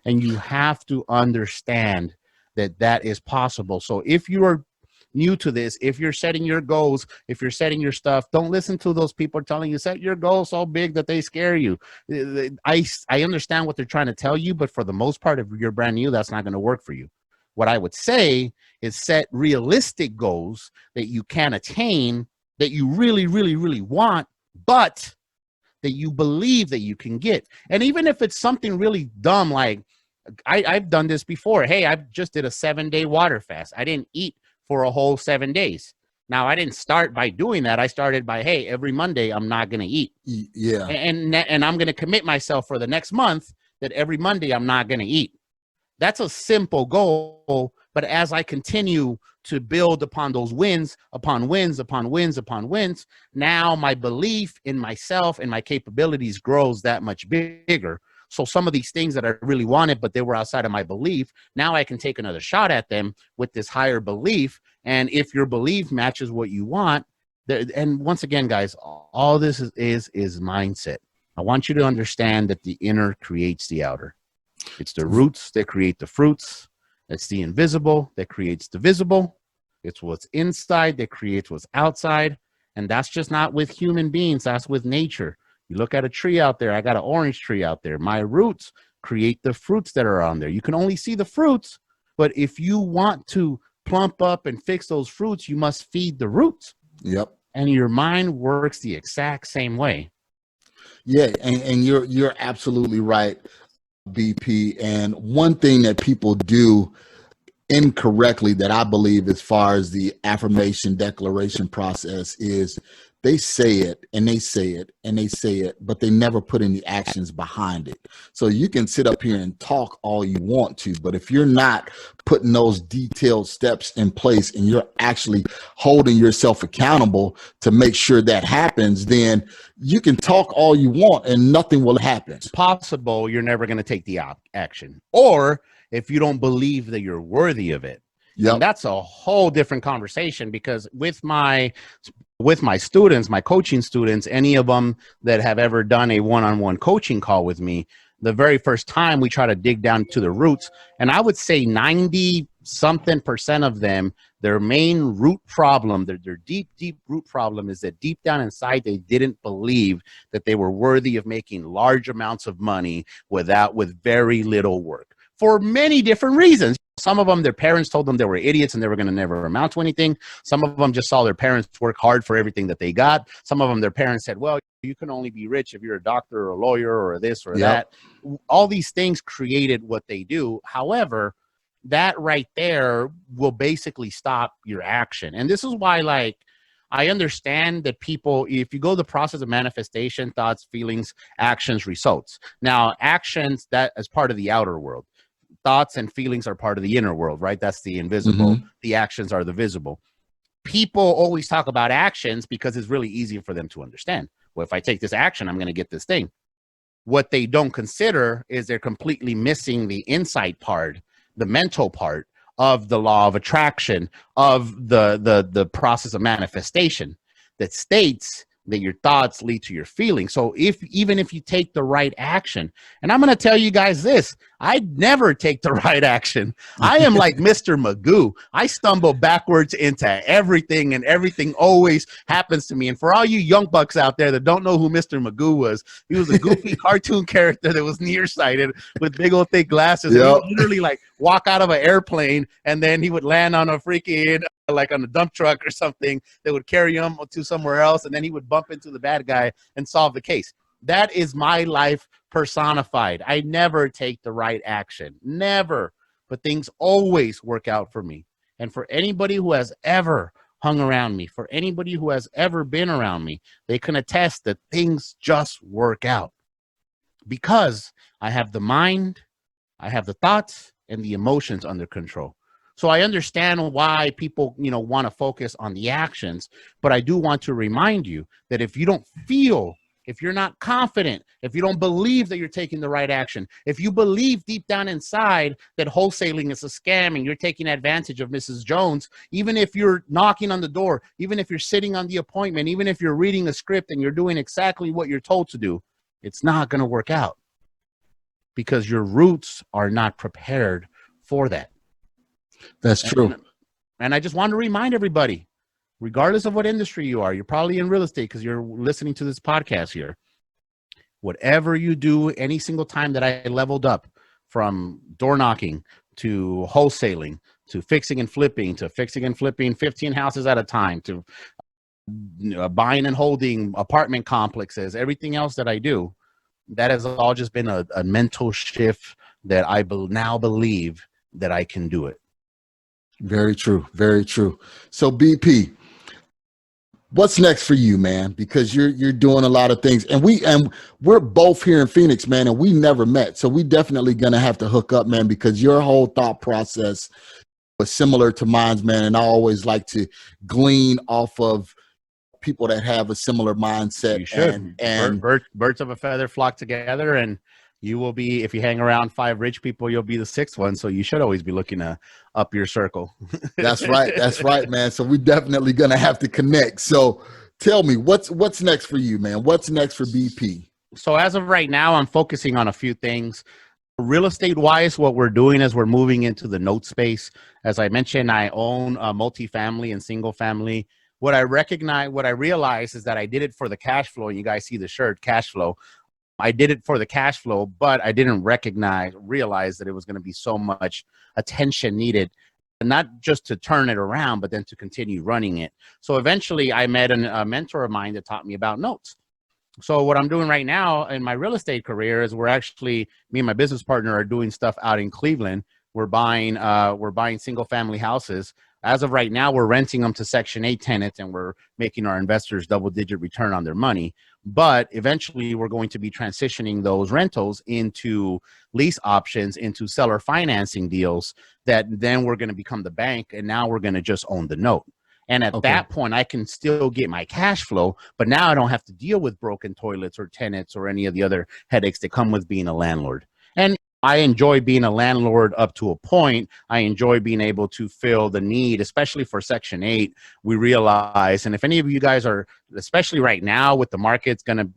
And you have to understand that that is possible. So if you are new to this, if you're setting your goals, if you're setting your stuff, don't listen to those people telling you set your goals so big that they scare you. I understand what they're trying to tell you, but for the most part, if you're brand new, that's not going to work for you. What I would say is set realistic goals that you can attain, that you really, really, really want, but that you believe that you can get. And even if it's something really dumb, like I've done this before. Hey, I just did a 7-day water fast. I didn't eat for a whole 7 days. Now, I didn't start by doing that. I started by, hey, every Monday I'm not going to eat. Yeah. And I'm going to commit myself for the next month that every Monday I'm not going to eat. That's a simple goal. But as I continue to build upon those wins, upon wins, upon wins, upon wins, now my belief in myself and my capabilities grows that much bigger. So some of these things that I really wanted, but they were outside of my belief, now I can take another shot at them with this higher belief. And if your belief matches what you want, and once again, guys, all this is mindset. I want you to understand that the inner creates the outer. It's the roots that create the fruits. It's the invisible that creates the visible. It's what's inside that creates what's outside. And that's just not with human beings. That's with nature. You look at a tree out there. I got an orange tree out there. My roots create the fruits that are on there. You can only see the fruits, but if you want to plump up and fix those fruits, you must feed the roots. Yep. And your mind works the exact same way. Yeah, and you're absolutely right, BP. And one thing that people do incorrectly that I believe as far as the affirmation declaration process is they say it and they say it and they say it, but they never put any actions behind it. So you can sit up here and talk all you want to, but if you're not putting those detailed steps in place and you're actually holding yourself accountable to make sure that happens, then you can talk all you want and nothing will happen. It's possible you're never going to take the action, or if you don't believe that you're worthy of it. Yeah, that's a whole different conversation, because with my students, my coaching students, any of them that have ever done a one-on-one coaching call with me, the very first time we try to dig down to the roots, and I would say 90-something% of them, their main root problem, their deep root problem is that deep down inside, they didn't believe that they were worthy of making large amounts of money with very little work, for many different reasons. Some of them, their parents told them they were idiots and they were going to never amount to anything. Some of them just saw their parents work hard for everything that they got. Some of them, their parents said, well, you can only be rich if you're a doctor or a lawyer or this or that. All these things created what they do. However, that right there will basically stop your action. And this is why, like, I understand that people, if you go the process of manifestation, thoughts, feelings, actions, results. Now, actions, that is part of the outer world. Thoughts and feelings are part of the inner world, right? That's the invisible. The actions are the visible. People always talk about actions because it's really easy for them to understand. Well, if I take this action, I'm going to get this thing. What they don't consider is they're completely missing the insight part, the mental part of the law of attraction, of the process of manifestation that states that your thoughts lead to your feelings. So even if you take the right action, and I'm going to tell you guys this, I never take the right action. I am like Mr. Magoo. I stumble backwards into everything, and everything always happens to me. And for all you young bucks out there that don't know who Mr. Magoo was, he was a goofy cartoon character that was nearsighted with big old thick glasses. Yep. And he would literally like walk out of an airplane, and then he would land on a freaking like on a dump truck or something that would carry him to somewhere else, and then he would bump into the bad guy and solve the case. That is my life personified. I never take the right action, never, but things always work out for me. And for anybody who has ever hung around me, for anybody who has ever been around me, they can attest that things just work out because I have the mind, I have the thoughts and the emotions under control. So I understand why people, want to focus on the actions, but I do want to remind you that if you don't feel, if you're not confident, if you don't believe that you're taking the right action, if you believe deep down inside that wholesaling is a scam and you're taking advantage of Mrs. Jones, even if you're knocking on the door, even if you're sitting on the appointment, even if you're reading a script and you're doing exactly what you're told to do, it's not going to work out because your roots are not prepared for that. That's true. And I just want to remind everybody, regardless of what industry you are, you're probably in real estate because you're listening to this podcast here. Whatever you do, any single time that I leveled up from door knocking to wholesaling to fixing and flipping 15 houses at a time to buying and holding apartment complexes, everything else that I do, that has all just been a mental shift that I now believe that I can do it. Very true. Very true. So BP, what's next for you, man? Because you're doing a lot of things, and we're both here in Phoenix, man, and we never met. So we definitely gonna have to hook up, man, because your whole thought process was similar to mine, man. And I always like to glean off of people that have a similar mindset. You should. And birds of a feather flock together, and you will be, if you hang around 5 rich people, you'll be the 6th one. So you should always be looking to up your circle. That's right. That's right, man. So we're definitely going to have to connect. So tell me, what's next for you, man? What's next for BP? So as of right now, I'm focusing on a few things. Real estate wise, what we're doing is we're moving into the note space. As I mentioned, I own a multifamily and single family. What I realized is that I did it for the cash flow. And you guys see the shirt, cash flow. I did it for the cash flow, but I didn't realize that it was going to be so much attention needed, not just to turn it around, but then to continue running it. So eventually I met a mentor of mine that taught me about notes. So what I'm doing right now in my real estate career is me and my business partner are doing stuff out in Cleveland. We're buying single family houses. As of right now, we're renting them to Section 8 tenants, and we're making our investors double-digit return on their money. But eventually, we're going to be transitioning those rentals into lease options, into seller financing deals that then we're going to become the bank, and now we're going to just own the note. And at that point, I can still get my cash flow, but now I don't have to deal with broken toilets or tenants or any of the other headaches that come with being a landlord. And I enjoy being a landlord up to a point. I enjoy being able to fill the need, especially for Section 8. We realize, and if any of you guys are, especially right now with the market's going to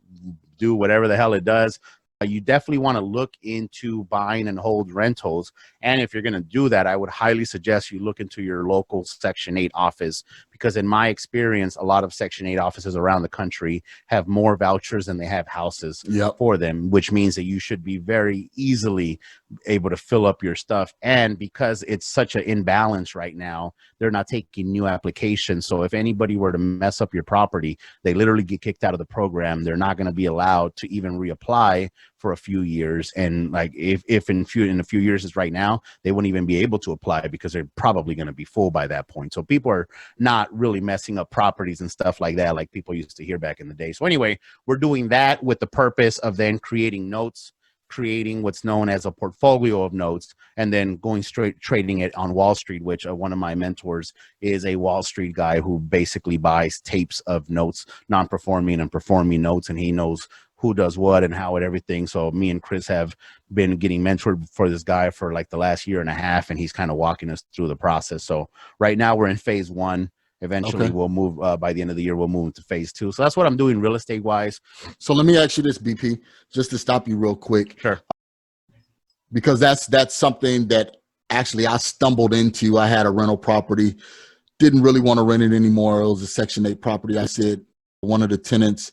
do whatever the hell it does, you definitely want to look into buying and hold rentals. And if you're going to do that, I would highly suggest you look into your local Section 8 office, because in my experience, a lot of Section 8 offices around the country have more vouchers than they have houses for them, which means that you should be very easily able to fill up your stuff. And because it's such an imbalance right now, they're not taking new applications. So if anybody were to mess up your property, they literally get kicked out of the program. They're not going to be allowed to even reapply for a few years. And like if in a few years is right now, they wouldn't even be able to apply because they're probably going to be full by that point. So people are not really messing up properties and stuff like that, like people used to hear back in the day. So anyway, we're doing that with the purpose of then creating notes, creating what's known as a portfolio of notes, and then going straight trading it on Wall Street, which one of my mentors is a Wall Street guy who basically buys tapes of notes, non-performing and performing notes, and he knows who does what and how and everything. So me and Chris have been getting mentored for this guy for like the last year and a half, and he's kind of walking us through the process. So right now we're in phase 1. Eventually we'll move by the end of the year, we'll move into phase 2. So that's what I'm doing real estate wise. So let me ask you this, BP, just to stop you real quick. Sure. Because that's something that actually I stumbled into. I had a rental property, didn't really want to rent it anymore. It was a Section 8 property. I said one of the tenants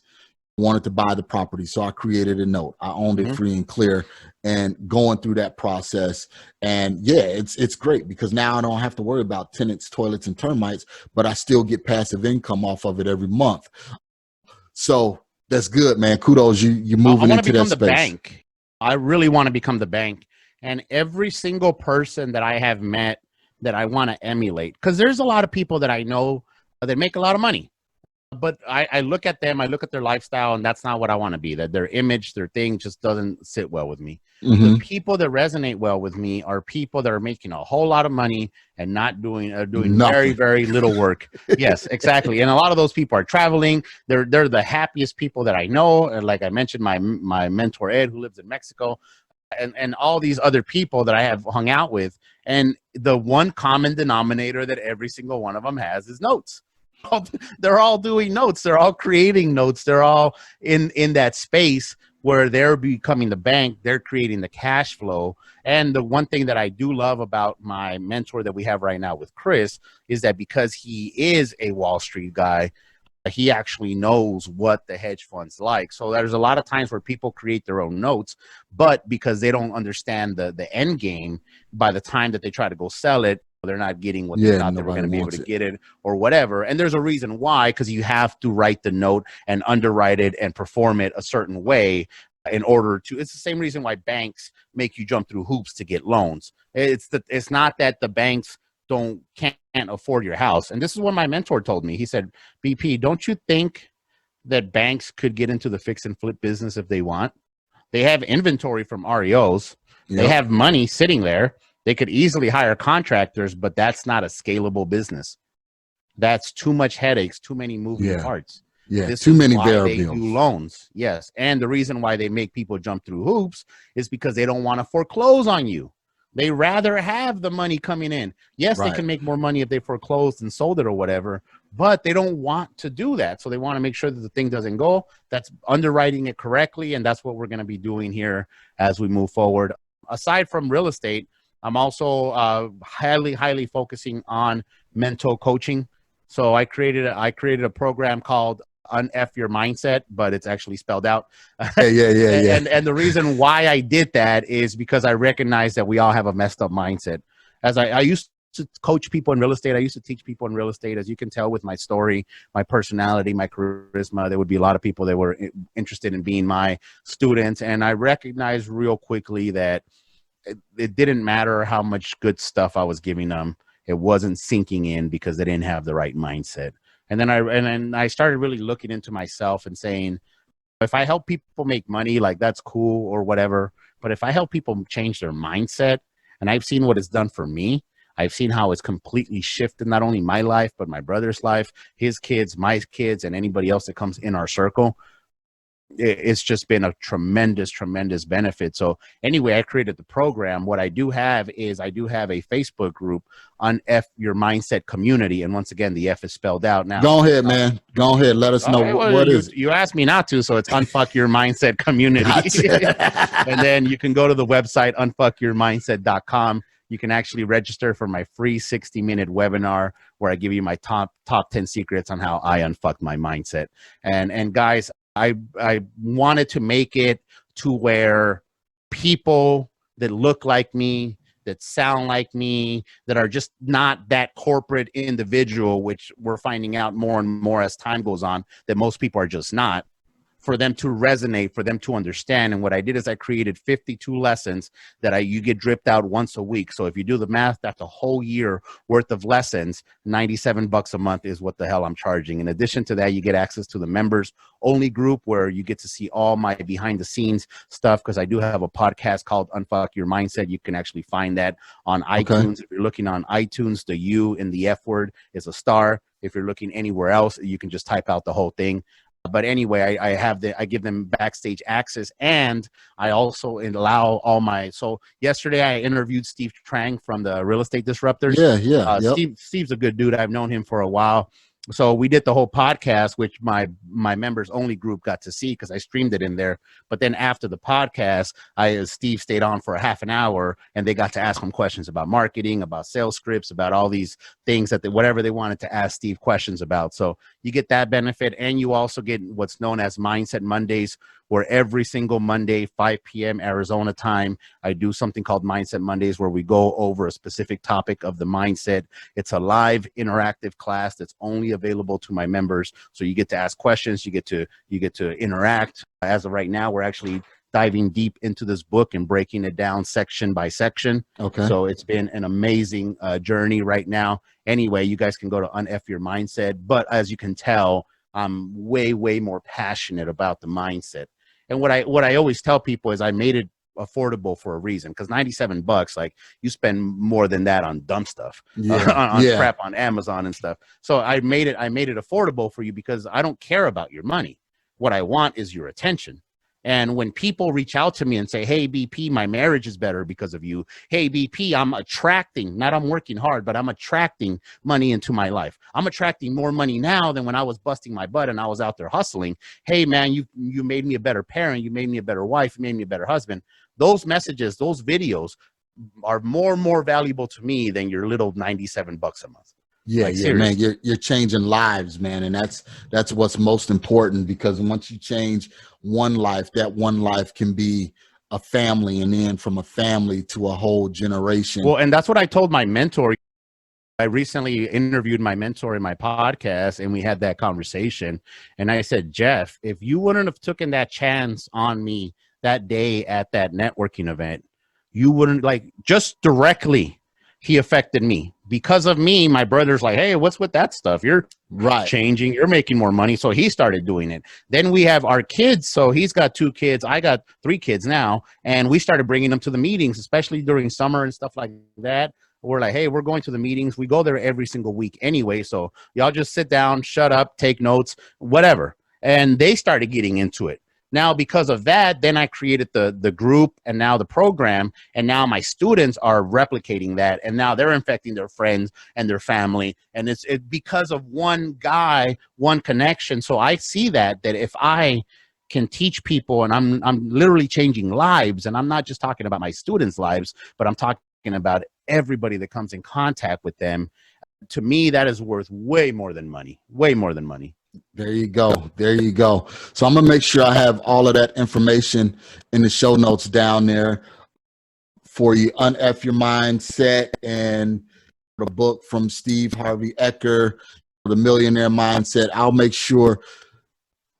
wanted to buy the property, so I created a note. I owned it free and clear, and going through that process. And yeah, it's great because now I don't have to worry about tenants, toilets, and termites, but I still get passive income off of it every month. So that's good, man. Kudos, you're moving into that space. Bank. I really want to become the bank, and every single person that I have met that I want to emulate, because there's a lot of people that I know that make a lot of money. But I look at them, I look at their lifestyle, and that's not what I want to be. That their image, their thing just doesn't sit well with me. The people that resonate well with me are people that are making a whole lot of money and not doing very, very little work. Yes, exactly. And a lot of those people are traveling. They're the happiest people that I know. And like I mentioned, my mentor, Ed, who lives in Mexico, and all these other people that I have hung out with. And the one common denominator that every single one of them has is notes. They're all doing notes. They're all creating notes. They're all in that space where they're becoming the bank. They're creating the cash flow. And the one thing that I do love about my mentor that we have right now with Chris is that because he is a Wall Street guy, he actually knows what the hedge fund's like. So there's a lot of times where people create their own notes, but because they don't understand the end game, by the time that they try to go sell it, they're not getting what they thought they were going to be able to get it or whatever. And there's a reason why, because you have to write the note and underwrite it and perform it a certain way in order to, it's the same reason why banks make you jump through hoops to get loans. It's not that the banks can't afford your house. And this is what my mentor told me. He said, BP, don't you think that banks could get into the fix and flip business if they want? They have inventory from REOs. They have money sitting there. They could easily hire contractors, but that's not a scalable business. That's too much headaches, too many moving parts. This too many variables. They do loans. Yes. And the reason why they make people jump through hoops is because they don't want to foreclose on you. They rather have the money coming in. Yes, they can make more money if they foreclosed and sold it or whatever, but they don't want to do that. So they want to make sure that the thing doesn't go. That's underwriting it correctly. And that's what we're going to be doing here as we move forward. Aside from real estate, I'm also highly focusing on mental coaching. So I created a program called Unf Your Mindset, but it's actually spelled out. And the reason why I did that is because I recognize that we all have a messed up mindset. As I used to coach people in real estate, I used to teach people in real estate. As you can tell with my story, my personality, my charisma, there would be a lot of people that were interested in being my students. And I recognized real quickly that it didn't matter how much good stuff I was giving them. It wasn't sinking in because they didn't have the right mindset. And then I started really looking into myself and saying, if I help people make money, like that's cool or whatever. But if I help people change their mindset, and I've seen what it's done for me, I've seen how it's completely shifted not only my life, but my brother's life, his kids, my kids, and anybody else that comes in our circle. It's just been a tremendous benefit. So anyway, I created the program. What I do have is I do have a Facebook group on F Your Mindset Community. And once again, the F is spelled out now. Go ahead, man. Go ahead. Let us know what is it. You asked me not to, so it's Unfuck Your Mindset Community. And then you can go to the website, unfuckyourmindset.com. you can actually register for my free 60-minute webinar where I give you my top 10 secrets on how I unfucked my mindset. And guys, I wanted to make it to where people that look like me, that sound like me, that are just not that corporate individual, which we're finding out more and more as time goes on, that most people are just not, for them to resonate, for them to understand. And what I did is I created 52 lessons that you get dripped out once a week. So if you do the math, that's a whole year worth of lessons. $97 a month is what the hell I'm charging. In addition to that, you get access to the members only group where you get to see all my behind the scenes stuff, because I do have a podcast called Unfuck Your Mindset. You can actually find that on iTunes. If you're looking on iTunes, the U in the F word is a star. If you're looking anywhere else, you can just type out the whole thing. But anyway, I give them backstage access, and I also allow all my. So yesterday I interviewed Steve Trang from the Real Estate Disruptors. Yep. Steve's a good dude. I've known him for a while. So we did the whole podcast, which my members only group got to see because I streamed it in there. But then after the podcast, Steve stayed on for a half an hour, and they got to ask him questions about marketing, about sales scripts, about all these things whatever they wanted to ask Steve questions about. So you get that benefit, and you also get what's known as Mindset Mondays, where every single Monday, 5 p.m. Arizona time, I do something called Mindset Mondays, where we go over a specific topic of the mindset. It's a live interactive class that's only available to my members. So you get to ask questions, you get to interact. As of right now, we're actually diving deep into this book and breaking it down section by section. Okay. So it's been an amazing journey right now. Anyway, you guys can go to Unf Your Mindset. But as you can tell, I'm way, way more passionate about the mindset. And what I always tell people is I made it affordable for a reason, because $97, like, you spend more than that on dumb stuff, on crap on Amazon and stuff. So I made it affordable for you, because I don't care about your money. What I want is your attention. And when people reach out to me and say, hey, BP, my marriage is better because of you. Hey, BP, I'm working hard, but I'm attracting money into my life. I'm attracting more money now than when I was busting my butt and I was out there hustling. Hey, man, you made me a better parent. You made me a better wife. You made me a better husband. Those messages, those videos are more valuable to me than your little $97 a month. Yeah, man, you're changing lives, man, and that's what's most important, because once you change one life, that one life can be a family, and then from a family to a whole generation. Well, and that's what I told my mentor. I recently interviewed my mentor in my podcast, and we had that conversation. And I said, Jeff, if you wouldn't have taken that chance on me that day at that networking event, you wouldn't, like, just directly, he affected me. Because of me, my brother's like, hey, what's with that stuff? You're changing, you're making more money. So he started doing it. Then we have our kids. So he's got 2 kids. I got 3 kids now. And we started bringing them to the meetings, especially during summer and stuff like that. We're like, hey, we're going to the meetings. We go there every single week anyway. So y'all just sit down, shut up, take notes, whatever. And they started getting into it. Now, because of that, then I created the group and now the program, and now my students are replicating that, and now they're infecting their friends and their family, and it's because of one guy, one connection. So I see that if I can teach people, and I'm literally changing lives, and I'm not just talking about my students' lives, but I'm talking about everybody that comes in contact with them. To me, that is worth way more than money, way more than money. There you go. There you go. So I'm going to make sure I have all of that information in the show notes down there for you. Unf Your Mindset, and the book from Steve Harvey Eker, The Millionaire Mindset. I'll make sure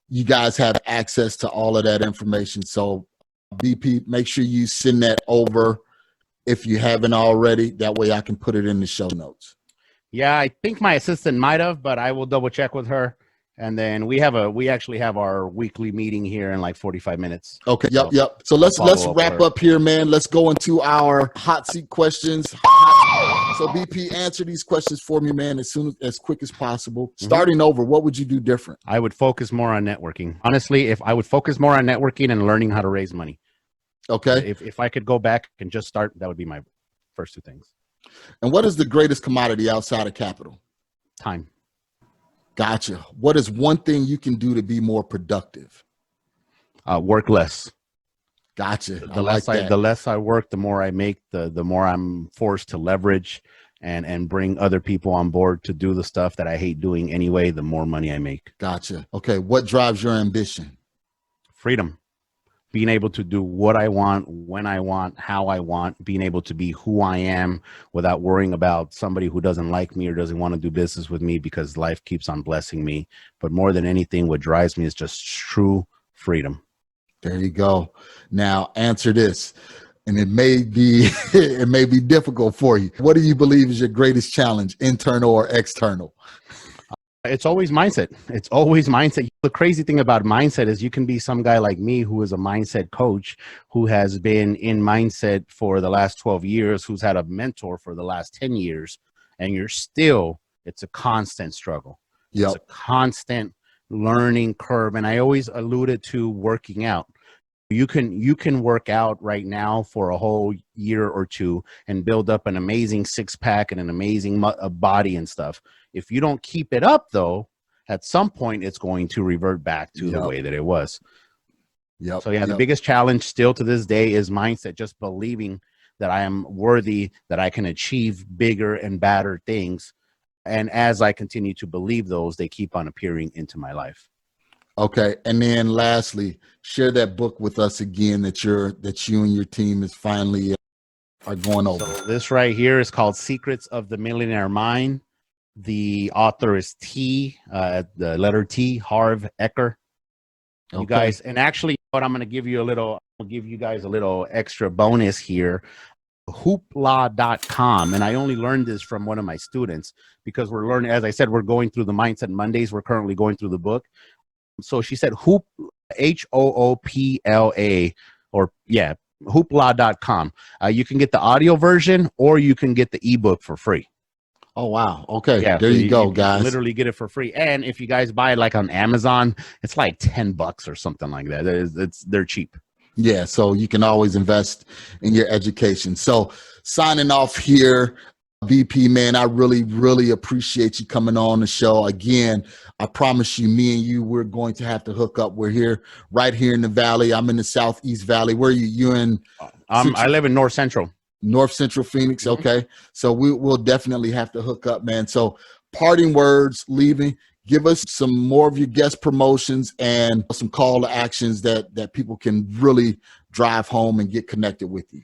you guys have access to all of that information. So BP, make sure you send that over if you haven't already. That way I can put it in the show notes. Yeah, I think my assistant might have, but I will double check with her. And then we actually have our weekly meeting here in like 45 minutes. Okay. Yep. So let's wrap up here, man. Let's go into our hot seat questions. So BP, answer these questions for me, man, as quick as possible. Starting over, what would you do different? I would focus more on networking. Honestly, if I would focus more on networking and learning how to raise money. Okay. If I could go back and just start, that would be my first 2 things. And what is the greatest commodity outside of capital? Time. Gotcha. What is one thing you can do to be more productive? Work less. Gotcha. I like The less I work, the more I make, the more I'm forced to leverage and bring other people on board to do the stuff that I hate doing anyway, the more money I make. Gotcha. Okay. What drives your ambition? Freedom. Being able to do what I want, when I want, how I want, being able to be who I am without worrying about somebody who doesn't like me or doesn't want to do business with me, because life keeps on blessing me. But more than anything, what drives me is just true freedom. There you go. Now answer this, and it may be it may be difficult for you. What do you believe is your greatest challenge, internal or external? It's always mindset. It's always mindset. The crazy thing about mindset is you can be some guy like me who is a mindset coach, who has been in mindset for the last 12 years, who's had a mentor for the last 10 years, and it's a constant struggle. Yep. It's a constant learning curve. And I always alluded to working out. You can work out right now for a whole year or two and build up an amazing six-pack and an amazing body and stuff. If you don't keep it up, though, at some point it's going to revert back to the way that it was. Yep. So yeah, the biggest challenge still to this day is mindset, just believing that I am worthy, that I can achieve bigger and badder things. And as I continue to believe those, they keep on appearing into my life. Okay. And then lastly, share that book with us again that you and your team is finally are going over. So this right here is called Secrets of the Millionaire Mind. The author is the letter T, Harv Eker. You guys, and actually what I'm going to give you I'll give you guys a little extra bonus here. 𝐓𝐀𝐊𝐄𝐀𝐖𝐀𝐵. And I only learned this from one of my students, because we're learning, as I said, we're going through the Mindset Mondays. We're currently going through the book. So she said HOOPLA, or 𝐓𝐊𝐿A.com. You can get the audio version or you can get the ebook for free. Oh, wow. Okay. Yeah, there so you go, you guys. Literally get it for free. And if you guys buy it like on Amazon, it's like $10 or something like that. They're cheap. Yeah. So you can always invest in your education. So signing off here, BP, man, I really, really appreciate you coming on the show. Again, I promise you, me and you, we're going to have to hook up. We're right here in the Valley. I'm in the Southeast Valley. Where are you? You in? I live in North Central. North Central Phoenix. Okay. So we'll definitely have to hook up, man. So parting words, leaving, give us some more of your guest promotions and some call to actions that people can really drive home and get connected with you.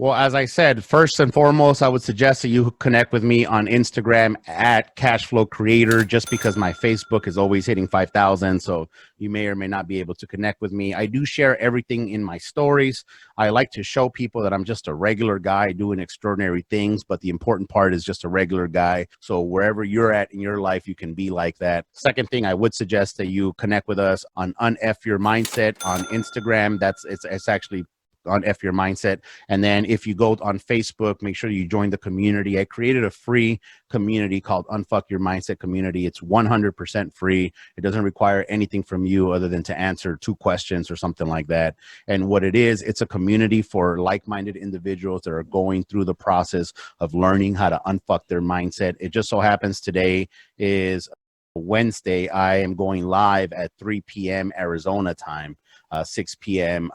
Well, as I said, first and foremost, I would suggest that you connect with me on Instagram at Cashflow Creator, just because my Facebook is always hitting 5,000. So you may or may not be able to connect with me. I do share everything in my stories. I like to show people that I'm just a regular guy doing extraordinary things, but the important part is just a regular guy. So wherever you're at in your life, you can be like that. Second thing, I would suggest that you connect with us on Unf Your Mindset on Instagram. It's actually on F Your Mindset. And then if you go on Facebook, make sure you join the community. I created a free community called Unfuck Your Mindset Community. It's 100% free. It doesn't require anything from you other than to answer 2 questions or something like that. And what it is, it's a community for like-minded individuals that are going through the process of learning how to unfuck their mindset. It just so happens today is Wednesday. I am going live at 3 p.m. Arizona time. 6 p.m.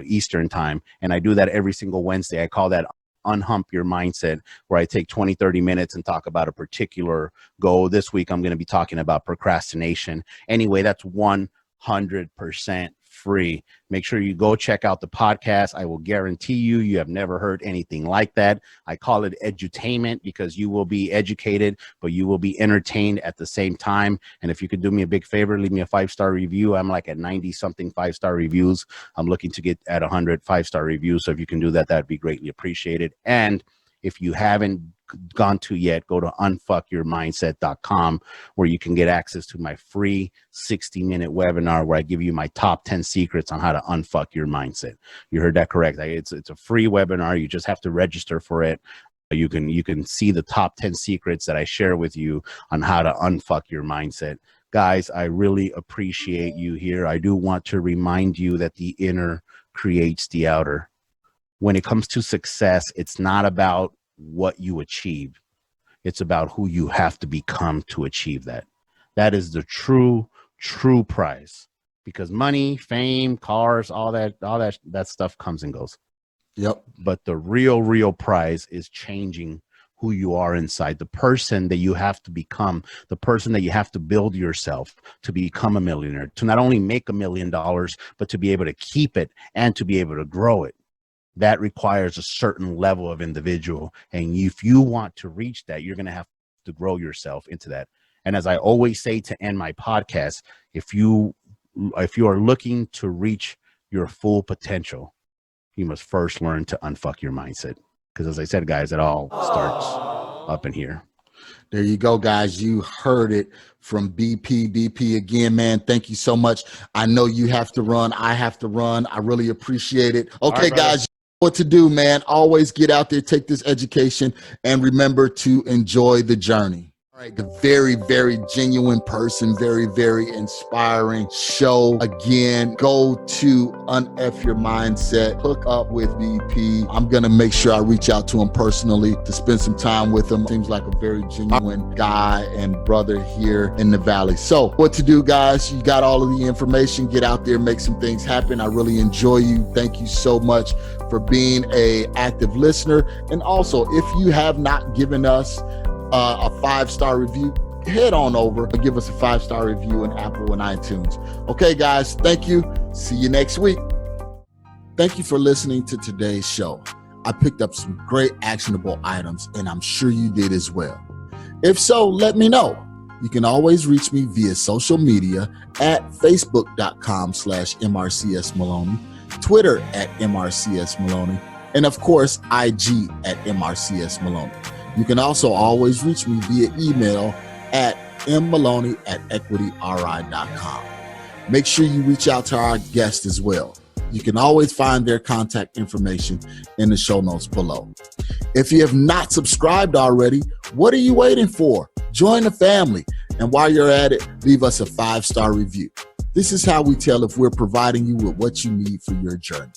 Eastern time. And I do that every single Wednesday. I call that Unhump Your Mindset, where I take 20, 30 minutes and talk about a particular goal. This week, I'm going to be talking about procrastination. Anyway, that's 100% free. Make sure you go check out the podcast. I will guarantee you have never heard anything like that. I call it edutainment because you will be educated, but you will be entertained at the same time. And if you could do me a big favor, leave me a 5-star review. I'm like at 90 something 5-star reviews. I'm looking to get at 100 5-star reviews. So if you can do that, that'd be greatly appreciated. And if you haven't gone to yet, go to unfuckyourmindset.com, where you can get access to my free 60-minute webinar where I give you my top 10 secrets on how to unfuck your mindset. You heard that correct. It's a free webinar. You just have to register for it. You can see the top 10 secrets that I share with you on how to unfuck your mindset. Guys, I really appreciate you here. I do want to remind you that the inner creates the outer. When it comes to success, it's not about what you achieve. It's about who you have to become to achieve that. That is the true prize. because money, fame, cars, all that stuff comes and goes. Yep. But the real prize is changing who you are inside, the person that you have to become, the person that you have to build yourself to become a millionaire, to not only make $1 million, but to be able to keep it and to be able to grow it. That requires a certain level of individual. And if you want to reach that, you're going to have to grow yourself into that. And as I always say to end my podcast, if you are looking to reach your full potential, you must first learn to unfuck your mindset. Because as I said, guys, it all starts up in here. There you go, guys. You heard it from BP. BP, again, man, thank you so much. I know you have to run. I have to run. I really appreciate it. Okay, right, guys, what to do, man. Always get out there, take this education, and remember to enjoy the journey. All right, the very, very genuine person, very, very inspiring show. Again, go to Unf Your Mindset, hook up with BP. I'm going to make sure I reach out to him personally to spend some time with him. Seems like a very genuine guy and brother here in the Valley. So what to do, guys? You got all of the information. Get out there, make some things happen. I really enjoy you. Thank you so much for being an active listener. And also, if you have not given us a 5-star review, head on over and give us a 5-star review in Apple and iTunes. Okay, guys, thank you. See you next week. Thank you for listening to today's show. I picked up some great actionable items, and I'm sure you did as well. If so, let me know. You can always reach me via social media at facebook.com/MRCS Maloney, Twitter at MRCS Maloney, and of course, IG at MRCS Maloney. You can also always reach me via email at mmaloney@equityri.com. Make sure you reach out to our guests as well. You can always find their contact information in the show notes below. If you have not subscribed already, what are you waiting for? Join the family. And while you're at it, leave us a 5-star review. This is how we tell if we're providing you with what you need for your journey.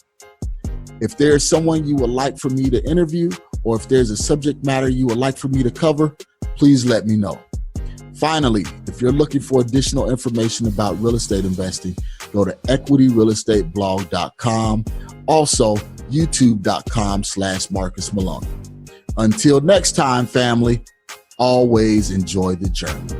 If there's someone you would like for me to interview, or if there's a subject matter you would like for me to cover, please let me know. Finally, if you're looking for additional information about real estate investing, go to equityrealestateblog.com. Also, youtube.com/Marcus Maloney. Until next time, family, always enjoy the journey.